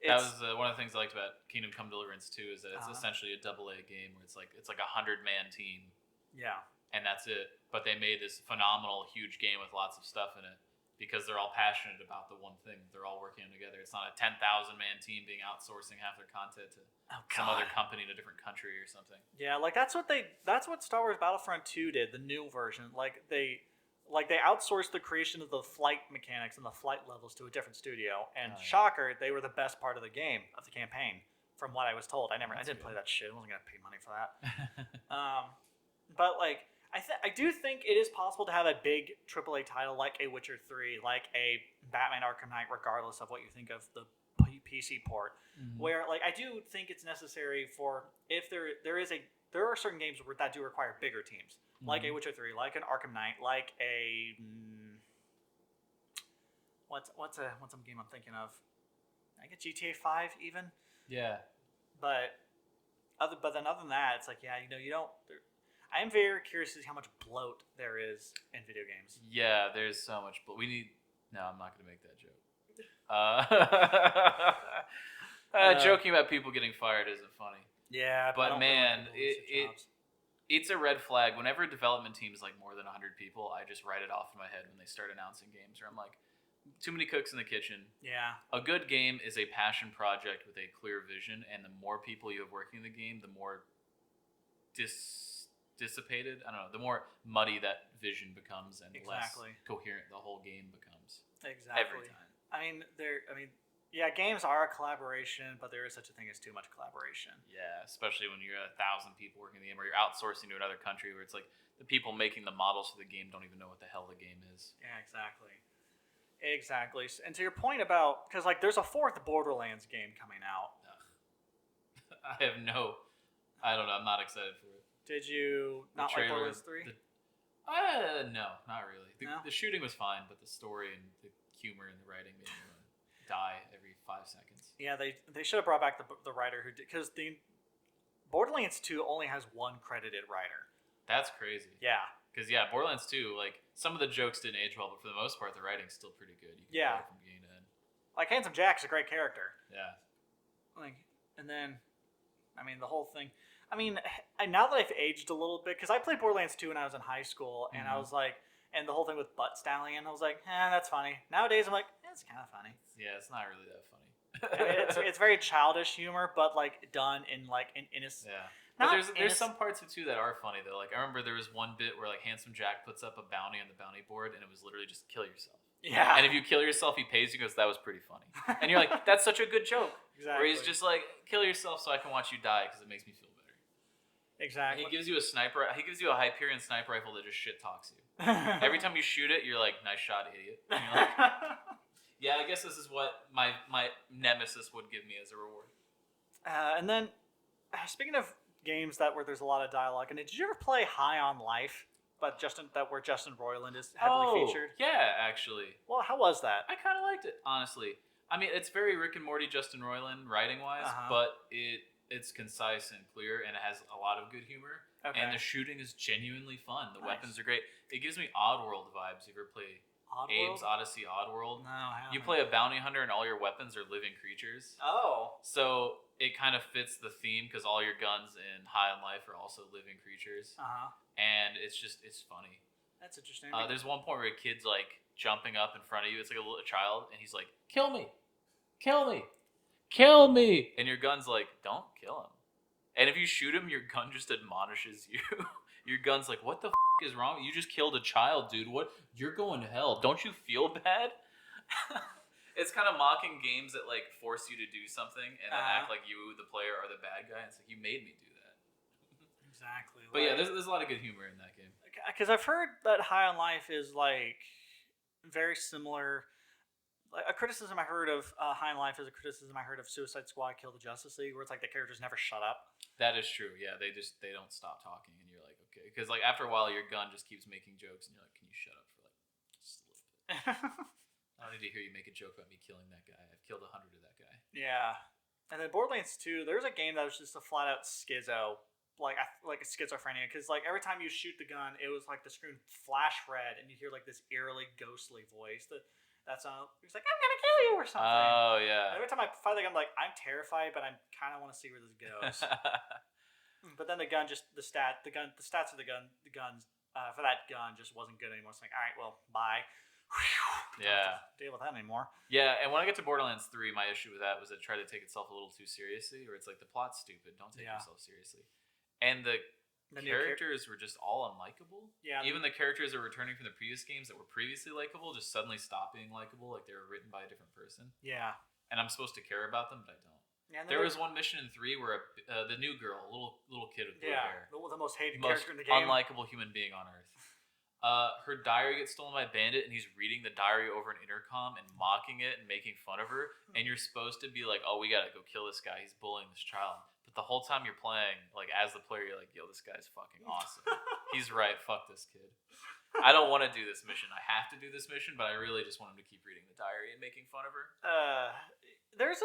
That was one of the things I liked about Kingdom Come Deliverance 2 is that it's essentially a AA game where it's like a 100-man team. Yeah. And that's it. But they made this phenomenal, huge game with lots of stuff in it because they're all passionate about the one thing. They're all working together. It's not a 10,000-man team being outsourcing half their content to some other company in a different country or something. Yeah, like that's what Star Wars Battlefront 2 did, the new version. Like they outsourced the creation of the flight mechanics and the flight levels to a different studio. And shocker, they were the best part of the game, of the campaign, from what I was told. I didn't play that shit. I wasn't gonna pay money for that. But like I do think it is possible to have a big AAA title like a Witcher 3, like a Batman Arkham Knight, regardless of what you think of the PC port, where like I do think it's necessary for if there are certain games that do require bigger teams, like a Witcher 3, like an Arkham Knight, like a what's a game I'm thinking of? I get GTA 5 even. Yeah. But other than that, it's like you don't. I am very curious to see how much bloat there is in video games. Yeah, there's so much, but we need. No, I'm not going to make that joke. Joking about people getting fired isn't funny. Yeah, but man, it's a red flag. Whenever a development team is like more than 100 people, I just write it off in my head when they start announcing games. Or I'm like, too many cooks in the kitchen. Yeah. A good game is a passion project with a clear vision, and the more people you have working in the game, the more dissipated. I don't know. The more muddy that vision becomes, and less coherent the whole game becomes. Exactly. Every time. Games are a collaboration, but there is such a thing as too much collaboration. Yeah, especially when you're 1,000 people working in the game, or you're outsourcing to another country, where it's like the people making the models for the game don't even know what the hell the game is. Yeah, exactly. And to your point about, because like there's a 4th Borderlands game coming out. I don't know. I'm not excited for it. Did you not like Borderlands 3? No, not really. The shooting was fine, but the story and the humor and the writing made me die every 5 seconds. Yeah, they should have brought back the writer who did, because the Borderlands 2 only has one credited writer. That's crazy. Yeah. Because Borderlands 2, like some of the jokes didn't age well, but for the most part, the writing's still pretty good. You can play it from beginning to end. Like Handsome Jack's a great character. Yeah. And then, the whole thing. Now that I've aged a little bit, because I played Borderlands 2 when I was in high school, and I was like, and the whole thing with Butt Stallion, I was like, that's funny. Nowadays, I'm like, it's kind of funny. Yeah, it's not really that funny. It's very childish humor, but like done in like an innocent. Yeah. But there's some parts of it too that are funny though. Like I remember there was one bit where like Handsome Jack puts up a bounty on the bounty board, and it was literally just kill yourself. Yeah. And if you kill yourself, he pays you. Goes, that was pretty funny. And you're like, that's such a good joke. Exactly. Where he's just like, kill yourself so I can watch you die because it makes me feel better. Exactly. And he gives you a sniper. He gives you a Hyperion sniper rifle that just shit talks you. Every time you shoot it, you're like, nice shot, idiot. And you're like, yeah, I guess this is what my nemesis would give me as a reward. And then, speaking of games where there's a lot of dialogue, and did you ever play High on Life? But where Justin Roiland is heavily featured. Yeah, actually. Well, how was that? I kind of liked it, honestly. It's very Rick and Morty, Justin Roiland writing wise, but it's concise and clear, and it has a lot of good humor. Okay. And the shooting is genuinely fun. The weapons are great. It gives me Oddworld vibes. You ever play Abe's Odyssey Oddworld? No, I haven't. You play a bounty hunter, and all your weapons are living creatures. Oh. So it kind of fits the theme because all your guns in High on Life are also living creatures. And it's funny. That's interesting. There's one point where a kid's like jumping up in front of you. It's like a little child, and he's like, "Kill me, kill me, kill me!" And your gun's like, "Don't kill him." And if you shoot him, your gun just admonishes you. Your gun's like, "What the f*** is wrong? You just killed a child, dude. What? You're going to hell. Don't you feel bad?" It's kind of mocking games that like force you to do something and then act like you, the player, are the bad guy. It's like, you made me do that. Exactly. But yeah, there's a lot of good humor in that game. Because I've heard that High on Life is like very similar. Like a criticism I heard of High on Life is a criticism I heard of Suicide Squad: Kill the Justice League, where it's like the characters never shut up. That is true. Yeah, they don't stop talking, and you're like, okay, because like after a while, your gun just keeps making jokes, and you're like, can you shut up for like just a little bit? I don't need to hear you make a joke about me killing that guy. I've killed 100 of that guy. Yeah. And then Borderlands 2, there's a game that was just a flat out schizo like a schizophrenia, because like every time you shoot the gun, it was like the screen flash red, and you hear like this eerily ghostly voice that's it's like, I'm gonna kill you or something. Oh yeah. And every time I fire the gun, I'm like, I'm terrified, but I kind of want to see where this goes. But then the stats of the guns for that gun just wasn't good anymore. It's like, all right, well, bye. Yeah. Don't have to deal with that anymore. Yeah, and when I get to Borderlands 3, my issue with that was it tried to take itself a little too seriously, or it's like the plot's stupid, don't take yourself seriously. And the characters were just all unlikable. Yeah. Even the characters that were returning from the previous games that were previously likable just suddenly stopped being likable, like they were written by a different person. Yeah. And I'm supposed to care about them, but I don't. Yeah, there was one mission in 3 where the new girl, little kid with blue hair, the most hated character in the game, unlikable human being on Earth. Her diary gets stolen by a bandit, and he's reading the diary over an intercom and mocking it and making fun of her. And you're supposed to be like, "Oh, we gotta go kill this guy. He's bullying this child." But the whole time you're playing, like as the player, you're like, "Yo, this guy's fucking awesome. He's right. Fuck this kid." I don't want to do this mission. I have to do this mission, but I really just want him to keep reading the diary and making fun of her. There's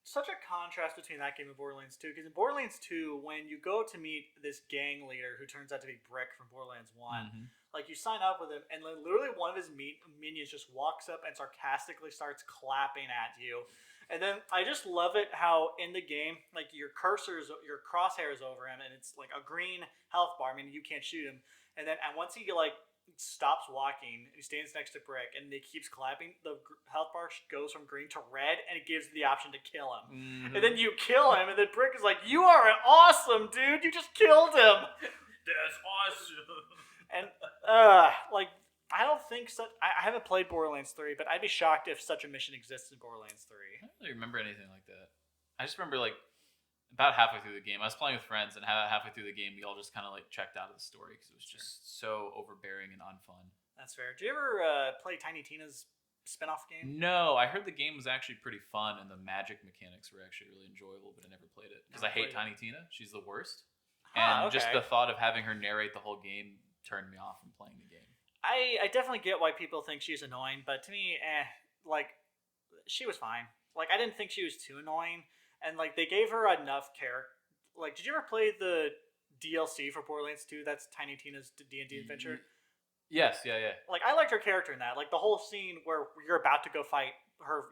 such a contrast between that game and Borderlands 2, because in Borderlands 2, when you go to meet this gang leader who turns out to be Brick from Borderlands 1, like you sign up with him, and then literally one of his minions just walks up and sarcastically starts clapping at you. And then I just love it how in the game, like your crosshair is over him, and it's like a green health bar, meaning you can't shoot him. And once he like stops walking, he stands next to Brick, and he keeps clapping, the health bar goes from green to red, and it gives you the option to kill him. And then you kill him, and then Brick is like, "You are an awesome dude, you just killed him." That's awesome. And like I don't think I haven't played Borderlands 3, but I'd be shocked if such a mission exists in Borderlands 3. I don't really remember anything like that. I just remember like about halfway through the game, I was playing with friends, and halfway through the game, we all just kind of like checked out of the story because it was just so overbearing and unfun. That's fair. Did you ever play Tiny Tina's spin-off game? No, I heard the game was actually pretty fun, and the magic mechanics were actually really enjoyable, but I never played it because I hate Tiny Tina. She's the worst. And just the thought of having her narrate the whole game turned me off from playing the game. I definitely get why people think she's annoying, but to me, like, she was fine. Like, I didn't think she was too annoying. And, like, they gave her enough character. Like, did you ever play the DLC for Borderlands 2? That's Tiny Tina's D&D adventure? Yes, yeah. Like, I liked her character in that. Like, the whole scene where you're about to go fight her,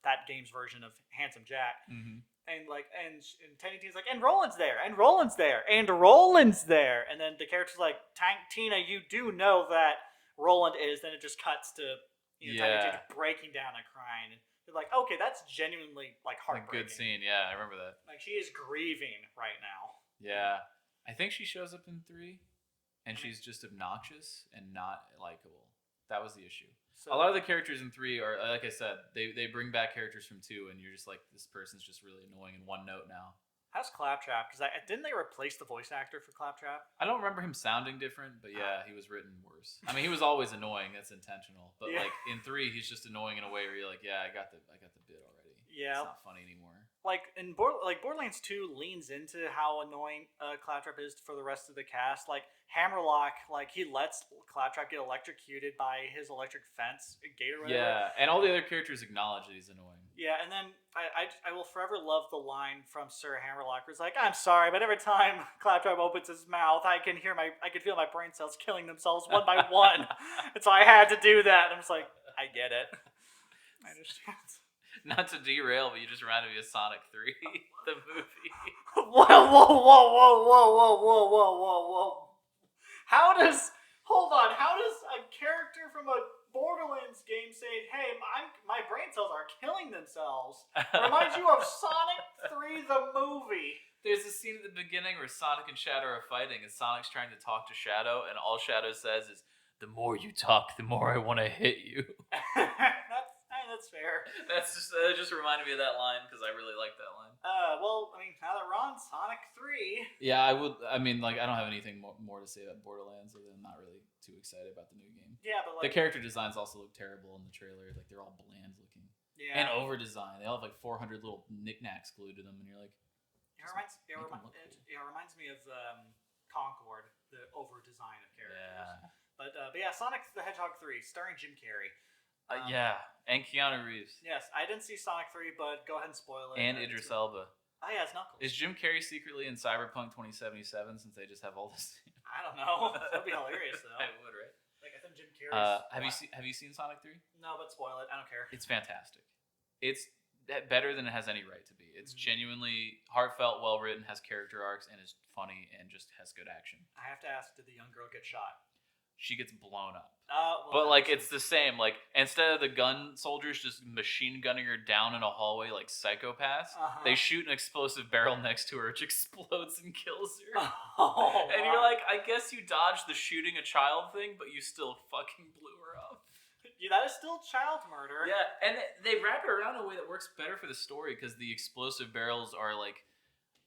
that game's version of Handsome Jack. Mm-hmm. And, like, and Tiny Tina's like, "And Roland's there, and Roland's there, and Roland's there." And then the character's like, "Tina, you do know that Roland is." Then it just cuts to, Tiny Tina breaking down and crying. And you're like, okay, that's genuinely, like, heartbreaking. A good scene, yeah, I remember that. Like, she is grieving right now. Yeah. I think she shows up in 3, and she's just obnoxious and not likable. That was the issue. So, a lot of the characters in 3 are, like I said, they bring back characters from 2, and you're just like, this person's just really annoying in one note now. How's Claptrap? Because didn't they replace the voice actor for Claptrap? I don't remember him sounding different, but yeah, he was written worse. I mean, he was always annoying. That's intentional. But like in 3, he's just annoying in a way where you're like, yeah, I got the bit already. Yeah, it's not funny anymore. Like in Borderlands 2 leans into how annoying Claptrap is for the rest of the cast. Like Hammerlock, like he lets Claptrap get electrocuted by his electric fence gate or whatever. Yeah, and all the other characters acknowledge that he's annoying. Yeah, and then I will forever love the line from Sir Hammerlock where it's like, "I'm sorry, but every time Claptrap opens his mouth, I can feel my brain cells killing themselves one by one." And so I had to do that. And I'm just like, I get it. I understand. Not to derail, but you just reminded me of Sonic 3, the movie. Whoa. How does a character from a Borderlands game say, "Hey, my brain cells are killing themselves"? It reminds you of Sonic 3, the movie. There's a scene at the beginning where Sonic and Shadow are fighting, and Sonic's trying to talk to Shadow, and all Shadow says is, "The more you talk, the more I want to hit you." That's fair. That just reminded me of that line because I really like that line. Well, I mean, now that we're on Sonic 3. Yeah, I don't have anything more to say about Borderlands other than I'm not really too excited about the new game. Yeah, but like, the character designs also look terrible in the trailer. Like they're all bland looking. Yeah. And over designed. They all have like 400 little knickknacks glued to them, and you're like. It reminds me of Concord, the over design of characters. Yeah. But yeah, Sonic the Hedgehog 3, starring Jim Carrey. Yeah, and Keanu Reeves. Yes, I didn't see Sonic 3, but go ahead and spoil it. And Idris Elba. Oh yeah, it's Knuckles. Is Jim Carrey secretly in Cyberpunk 2077 since they just have all this? I don't know. That'd be hilarious though. I would, right? Like I think Jim Carrey's. Have you seen Sonic 3? No, but spoil it. I don't care. It's fantastic. It's better than it has any right to be. It's genuinely heartfelt, well written, has character arcs, and is funny and just has good action. I have to ask: did the young girl get shot? She gets blown up. Well, but like it's the same. Like instead of the gun soldiers just machine gunning her down in a hallway like psychopaths, they shoot an explosive barrel next to her, which explodes and kills her. Oh, and you're like, I guess you dodged the shooting a child thing, but you still fucking blew her up. Yeah, that is still child murder. Yeah, and they wrap it around in a way that works better for the story because the explosive barrels are like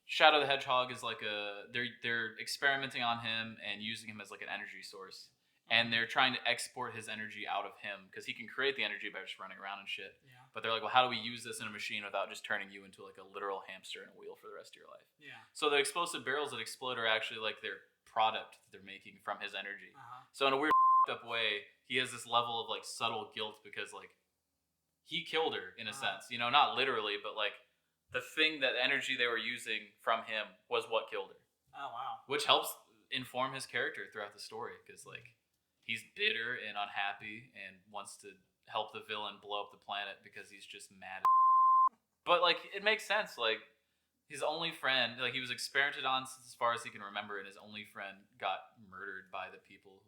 Shadow the Hedgehog is like they're experimenting on him and using him as like an energy source. And they're trying to export his energy out of him because he can create the energy by just running around and shit. Yeah. But they're like, well, how do we use this in a machine without just turning you into like a literal hamster in a wheel for the rest of your life? Yeah. So the explosive barrels that explode are actually like their product that they're making from his energy. So in a weird up way, he has this level of like subtle guilt because like he killed her in a sense, you know, not literally, but like the thing that energy they were using from him was what killed her. Oh wow. Which helps inform his character throughout the story because like he's bitter and unhappy and wants to help the villain blow up the planet because he's just mad. But like it makes sense. Like his only friend, like he was experimented on as far as he can remember, and his only friend got murdered by the people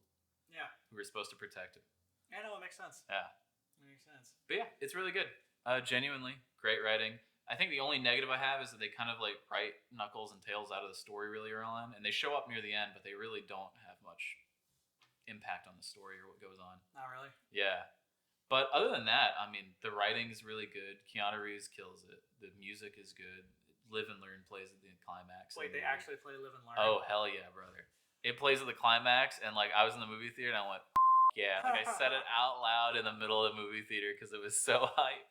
who were supposed to protect him. I know, it makes sense. Yeah. It makes sense. But yeah, it's really good. Genuinely great writing. I think the only negative I have is that they kind of like write Knuckles and Tails out of the story really early on, and they show up near the end, but they really don't have much impact on the story or what goes on. Not really. Yeah. But other than that, I mean, the writing is really good. Keanu Reeves kills it. The music is good. Live and Learn plays at the climax. Wait, they actually play Live and Learn? Oh, hell yeah, brother. It plays at the climax, and like I was in the movie theater and I went, yeah. Like I said it out loud in the middle of the movie theater because it was so hype.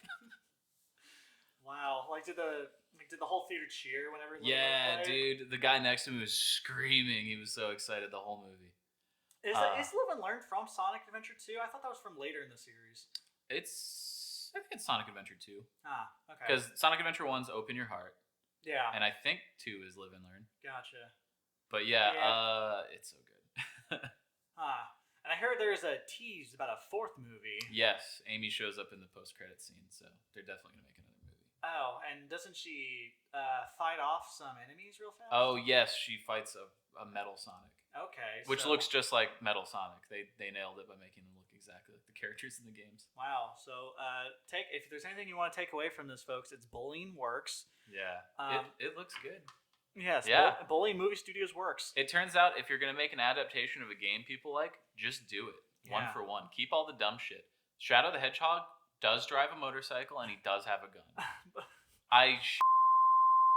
Wow. Like did the whole theater cheer whenever Yeah, dude. The guy next to me was screaming. He was so excited the whole movie. Is Live and Learn from Sonic Adventure 2? I thought that was from later in the series. I think it's Sonic Adventure 2. Ah, okay. Because Sonic Adventure 1's Open Your Heart. Yeah. And I think 2 is Live and Learn. Gotcha. But yeah, it's so good. And I heard there's a tease about a fourth movie. Yes, Amy shows up in the post-credit scene, so they're definitely going to make another movie. Oh, and doesn't she fight off some enemies real fast? Oh, yes, she fights a Metal Sonic. Okay. Which looks just like Metal Sonic. They nailed it by making them look exactly like the characters in the games. Wow. So if there's anything you want to take away from this, folks, it's bullying works. Yeah. It looks good. Yes. Yeah. Bullying Movie Studios works. It turns out if you're going to make an adaptation of a game people like, just do it. Yeah. One for one. Keep all the dumb shit. Shadow the Hedgehog does drive a motorcycle and he does have a gun.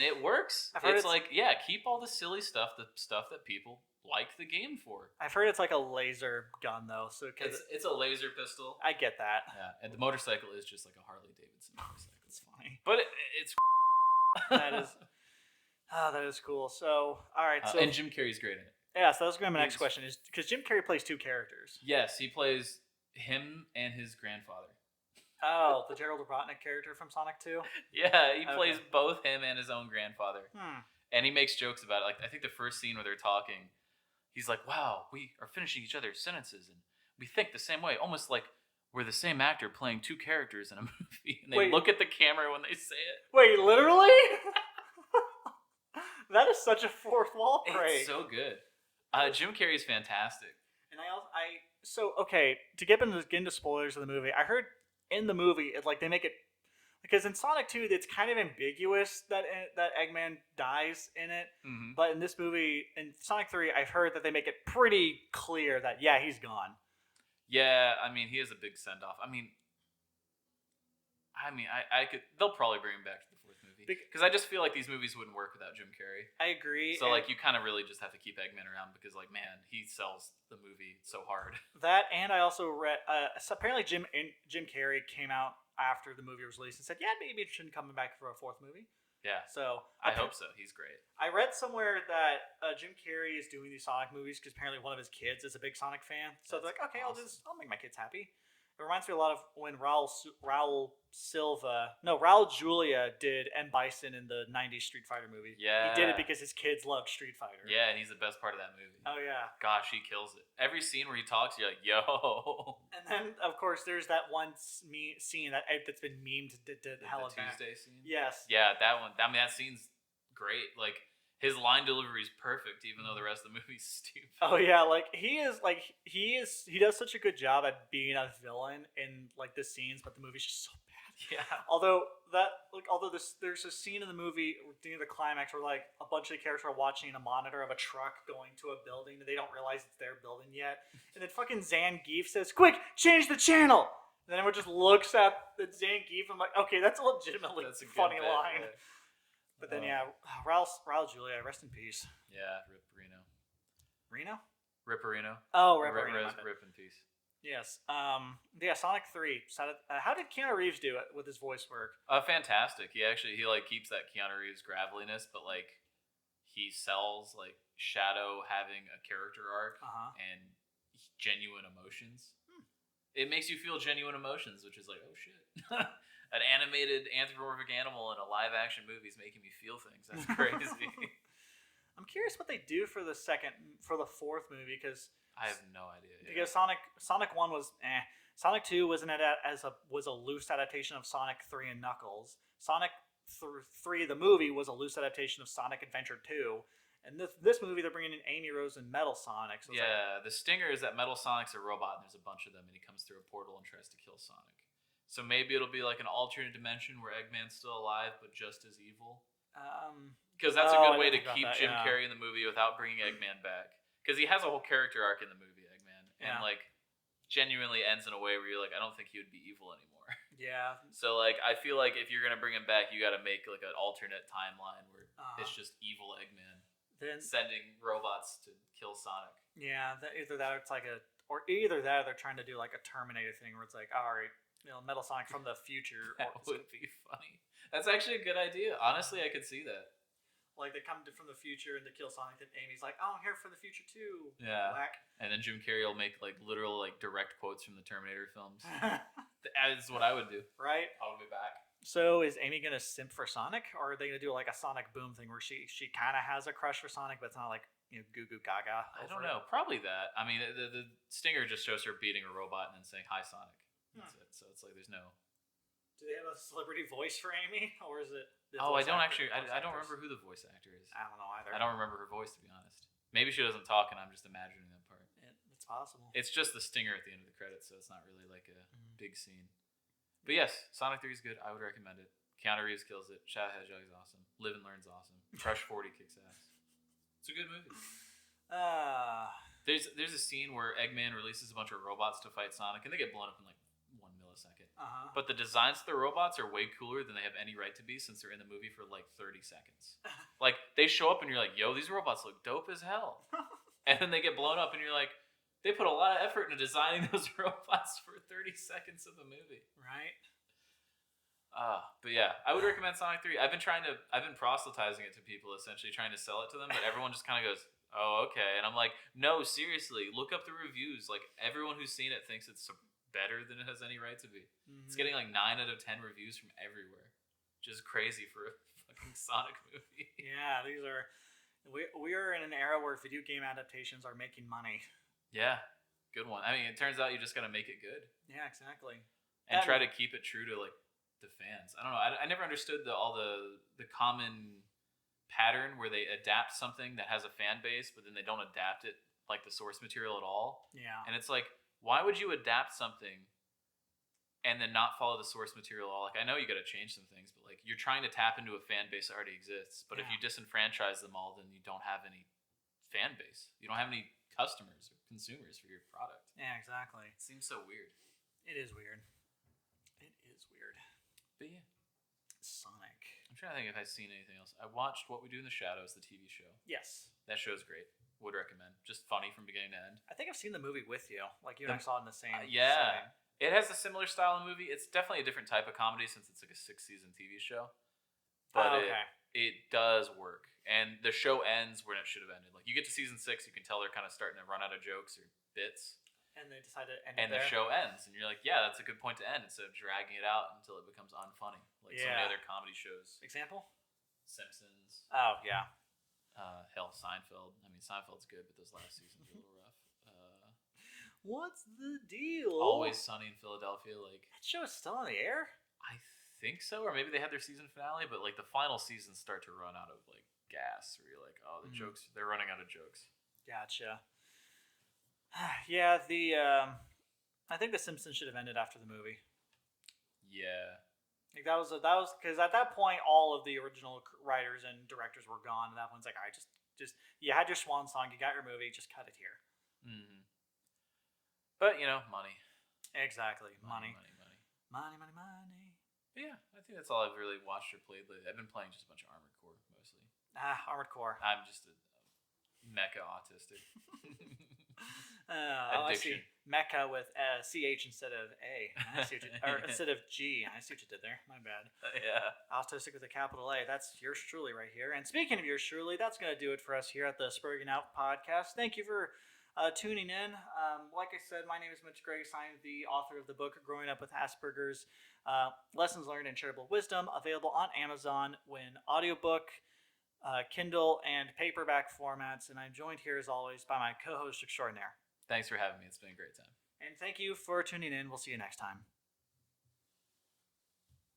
It works. It's like, yeah, keep all the silly stuff, the stuff that people like the game for. I've heard it's like a laser gun though, so it's a laser pistol. I get that. Yeah, and the motorcycle is just like a Harley Davidson motorcycle. It's funny, but it's that is. Oh, that is cool. So, all right. So, and Jim Carrey's great in it. Yeah, so that's going to be my next question is because Jim Carrey plays two characters. Yes, he plays him and his grandfather. Oh, the Gerald Robotnik character from Sonic 2? Yeah, he plays both him and his own grandfather. And he makes jokes about it. Like, I think the first scene where they're talking, he's like, wow, we are finishing each other's sentences and we think the same way, almost like we're the same actor playing two characters in a movie. And they look at the camera when they say it. Wait, literally? That is such a fourth wall break. It's so good. Jim Carrey's fantastic. And to get into spoilers of the movie, I heard in the movie, they make it, because in Sonic 2, it's kind of ambiguous that Eggman dies in it. Mm-hmm. But in this movie, in Sonic 3, I've heard that they make it pretty clear that, yeah, he's gone. Yeah, I mean, he has a big send-off. I mean, they'll probably bring him back to the fourth movie. Because I just feel like these movies wouldn't work without Jim Carrey. I agree. So, you kind of really just have to keep Eggman around because, man, he sells the movie so hard. That, and I also read, apparently Jim Carrey came out after the movie was released and said, yeah, maybe it shouldn't come back for a fourth movie. Yeah. So I hope so. He's great. I read somewhere that Jim Carrey is doing these Sonic movies because apparently one of his kids is a big Sonic fan. So they're like, okay, awesome. I'll make my kids happy. It reminds me a lot of when Raul Julia did M. Bison in the 90s Street Fighter movie. Yeah. He did it because his kids loved Street Fighter. Yeah, and he's the best part of that movie. Oh, yeah. Gosh, he kills it. Every scene where he talks, you're like, yo. And then, of course, there's that one scene that's been memed to hell of The Tuesday scene? Yes. Yeah, that one. I mean, that scene's great. Like, his line delivery is perfect, even though the rest of the movie's stupid. Oh yeah, he does such a good job at being a villain in like the scenes, but the movie's just so bad. Yeah. Although there's a scene in the movie near the climax where like a bunch of the characters are watching a monitor of a truck going to a building and they don't realize it's their building yet, and then fucking Zangief says, "Quick, change the channel." And then everyone just looks at the Zangief. I'm like, okay, that's a legitimately funny line. Yeah. But then, Raul Julia, rest in peace. Yeah, Rip Reno. Reno? Ripperino. Oh, Ripperino. Rip in peace. Yes. Sonic 3. How did Keanu Reeves do it with his voice work? Fantastic. He keeps that Keanu Reeves graveliness, but like he sells like Shadow having a character arc and genuine emotions. It makes you feel genuine emotions, which is like, oh shit. An animated anthropomorphic animal in a live action movie is making me feel things. That's crazy. I'm curious what they do for the fourth movie because I have no idea. Because Sonic 1 was Sonic 2 was a loose adaptation of Sonic 3 and Knuckles. Sonic 3 the movie was a loose adaptation of Sonic Adventure 2. And this movie they're bringing in Amy Rose and Metal Sonic. So the stinger is that Metal Sonic's a robot and there's a bunch of them and he comes through a portal and tries to kill Sonic. So maybe it'll be like an alternate dimension where Eggman's still alive but just as evil. Because that's a good way to keep Jim Carrey in the movie without bringing Eggman back. Because he has a whole character arc in the movie, Eggman, and like genuinely ends in a way where you're like, I don't think he would be evil anymore. Yeah. So like, I feel like if you're gonna bring him back, you got to make like an alternate timeline where it's just evil Eggman sending robots to kill Sonic. Yeah, either that or it's like either that or they're trying to do like a Terminator thing where it's like, all right. Metal Sonic from the future. That would be funny. That's actually a good idea. Honestly, I could see that. Like they come from the future and to kill Sonic, and Amy's like, "Oh, I'm here for the future too." Yeah. Whack. And then Jim Carrey will make like literal like direct quotes from the Terminator films. That's what I would do. Right. I'll be back. So is Amy gonna simp for Sonic, or are they gonna do like a Sonic Boom thing where she kind of has a crush for Sonic, but it's not like goo goo gaga? I don't know. Probably that. I mean, the stinger just shows her beating a robot and then saying "Hi, Sonic." That's it. So it's like there's no. Do they have a celebrity voice for Amy, or is it? I don't actually. I don't remember who the voice actor is. I don't know either. I don't remember her voice, to be honest. Maybe she doesn't talk, and I'm just imagining that part. It's possible. It's just the stinger at the end of the credits, so it's not really like a big scene. But yes, Sonic 3 is good. I would recommend it. Keanu Reeves kills it. Shadow Hedgehog is awesome. Live and Learn's awesome. Crush 40 kicks ass. It's a good movie. There's a scene where Eggman releases a bunch of robots to fight Sonic, and they get blown up in like 1 millisecond. But the designs of the robots are way cooler than they have any right to be since they're in the movie for like 30 seconds. Like, they show up and you're like, yo, these robots look dope as hell. And then they get blown up and you're like, they put a lot of effort into designing those robots for 30 seconds of the movie. Right. But yeah, I would recommend Sonic 3. I've been proselytizing it to people, essentially trying to sell it to them, but everyone just kind of goes, oh, okay. And I'm like, no, seriously, look up the reviews. Like, everyone who's seen it thinks it's better than it has any right to be. It's getting like 9 out of 10 reviews from everywhere, which is crazy for a fucking Sonic movie. Yeah, we are in an era where video game adaptations are making money. Yeah, good one. I mean, it turns out you just gotta make it good. Yeah, exactly. And try to keep it true to like the fans. I don't know. I never understood all the common pattern where they adapt something that has a fan base, but then they don't adapt it like the source material at all. Yeah. And it's like, why would you adapt something and then not follow the source material at all? Like, I know you got to change some things, but like, you're trying to tap into a fan base that already exists. But if you disenfranchise them all, then you don't have any fan base. You don't have any customers or consumers for your product. Yeah, exactly. It seems so weird. It is weird. But yeah. Sonic. I'm trying to think if I've seen anything else. I watched What We Do in the Shadows, the TV show. Yes. That show's great. Would recommend. Just funny from beginning to end. I think I've seen the movie with you. Like, you and I saw it in the same setting. It has a similar style of movie. It's definitely a different type of comedy since it's like a 6-season TV show. But it does work. And the show ends when it should have ended. Like, you get to season 6, you can tell they're kind of starting to run out of jokes or bits. And they decided to end and it there. the show ends, and you're like, yeah, that's a good point to end instead of dragging it out until it becomes unfunny, like so many other comedy shows. Example? Simpsons. Oh yeah. Hell, Seinfeld. I mean, Seinfeld's good, but those last seasons were a little rough. What's the deal? Always Sunny in Philadelphia. Like that show is still on the air. I think so, or maybe they had their season finale, but like the final seasons start to run out of like gas, where you're like, oh, the jokes, they're running out of jokes. Gotcha. Yeah, I think The Simpsons should have ended after the movie. Yeah. Like that was because at that point all of the original writers and directors were gone, and that one's like, I just you had your swan song, you got your movie, just cut it here. Mm-hmm. But money. Exactly, money. But yeah, I think that's all I've really watched or played lately. I've been playing just a bunch of Armored Core mostly. Armored Core. I'm just a mecha autistic. I see mecha with CH instead of A. I see what you, or instead of G. I see what you did there. My bad. Yeah. Autistic with a capital A. That's yours truly right here. And speaking of yours truly, that's going to do it for us here at the Sperging Out Podcast. Thank you for tuning in. Like I said, my name is Mitch Grace. I'm the author of the book Growing Up with Asperger's, Lessons Learned and Shareable Wisdom, available on Amazon when audiobook, Kindle, and paperback formats. And I'm joined here, as always, by my co-host extraordinaire. Thanks for having me. It's been a great time. And thank you for tuning in. We'll see you next time.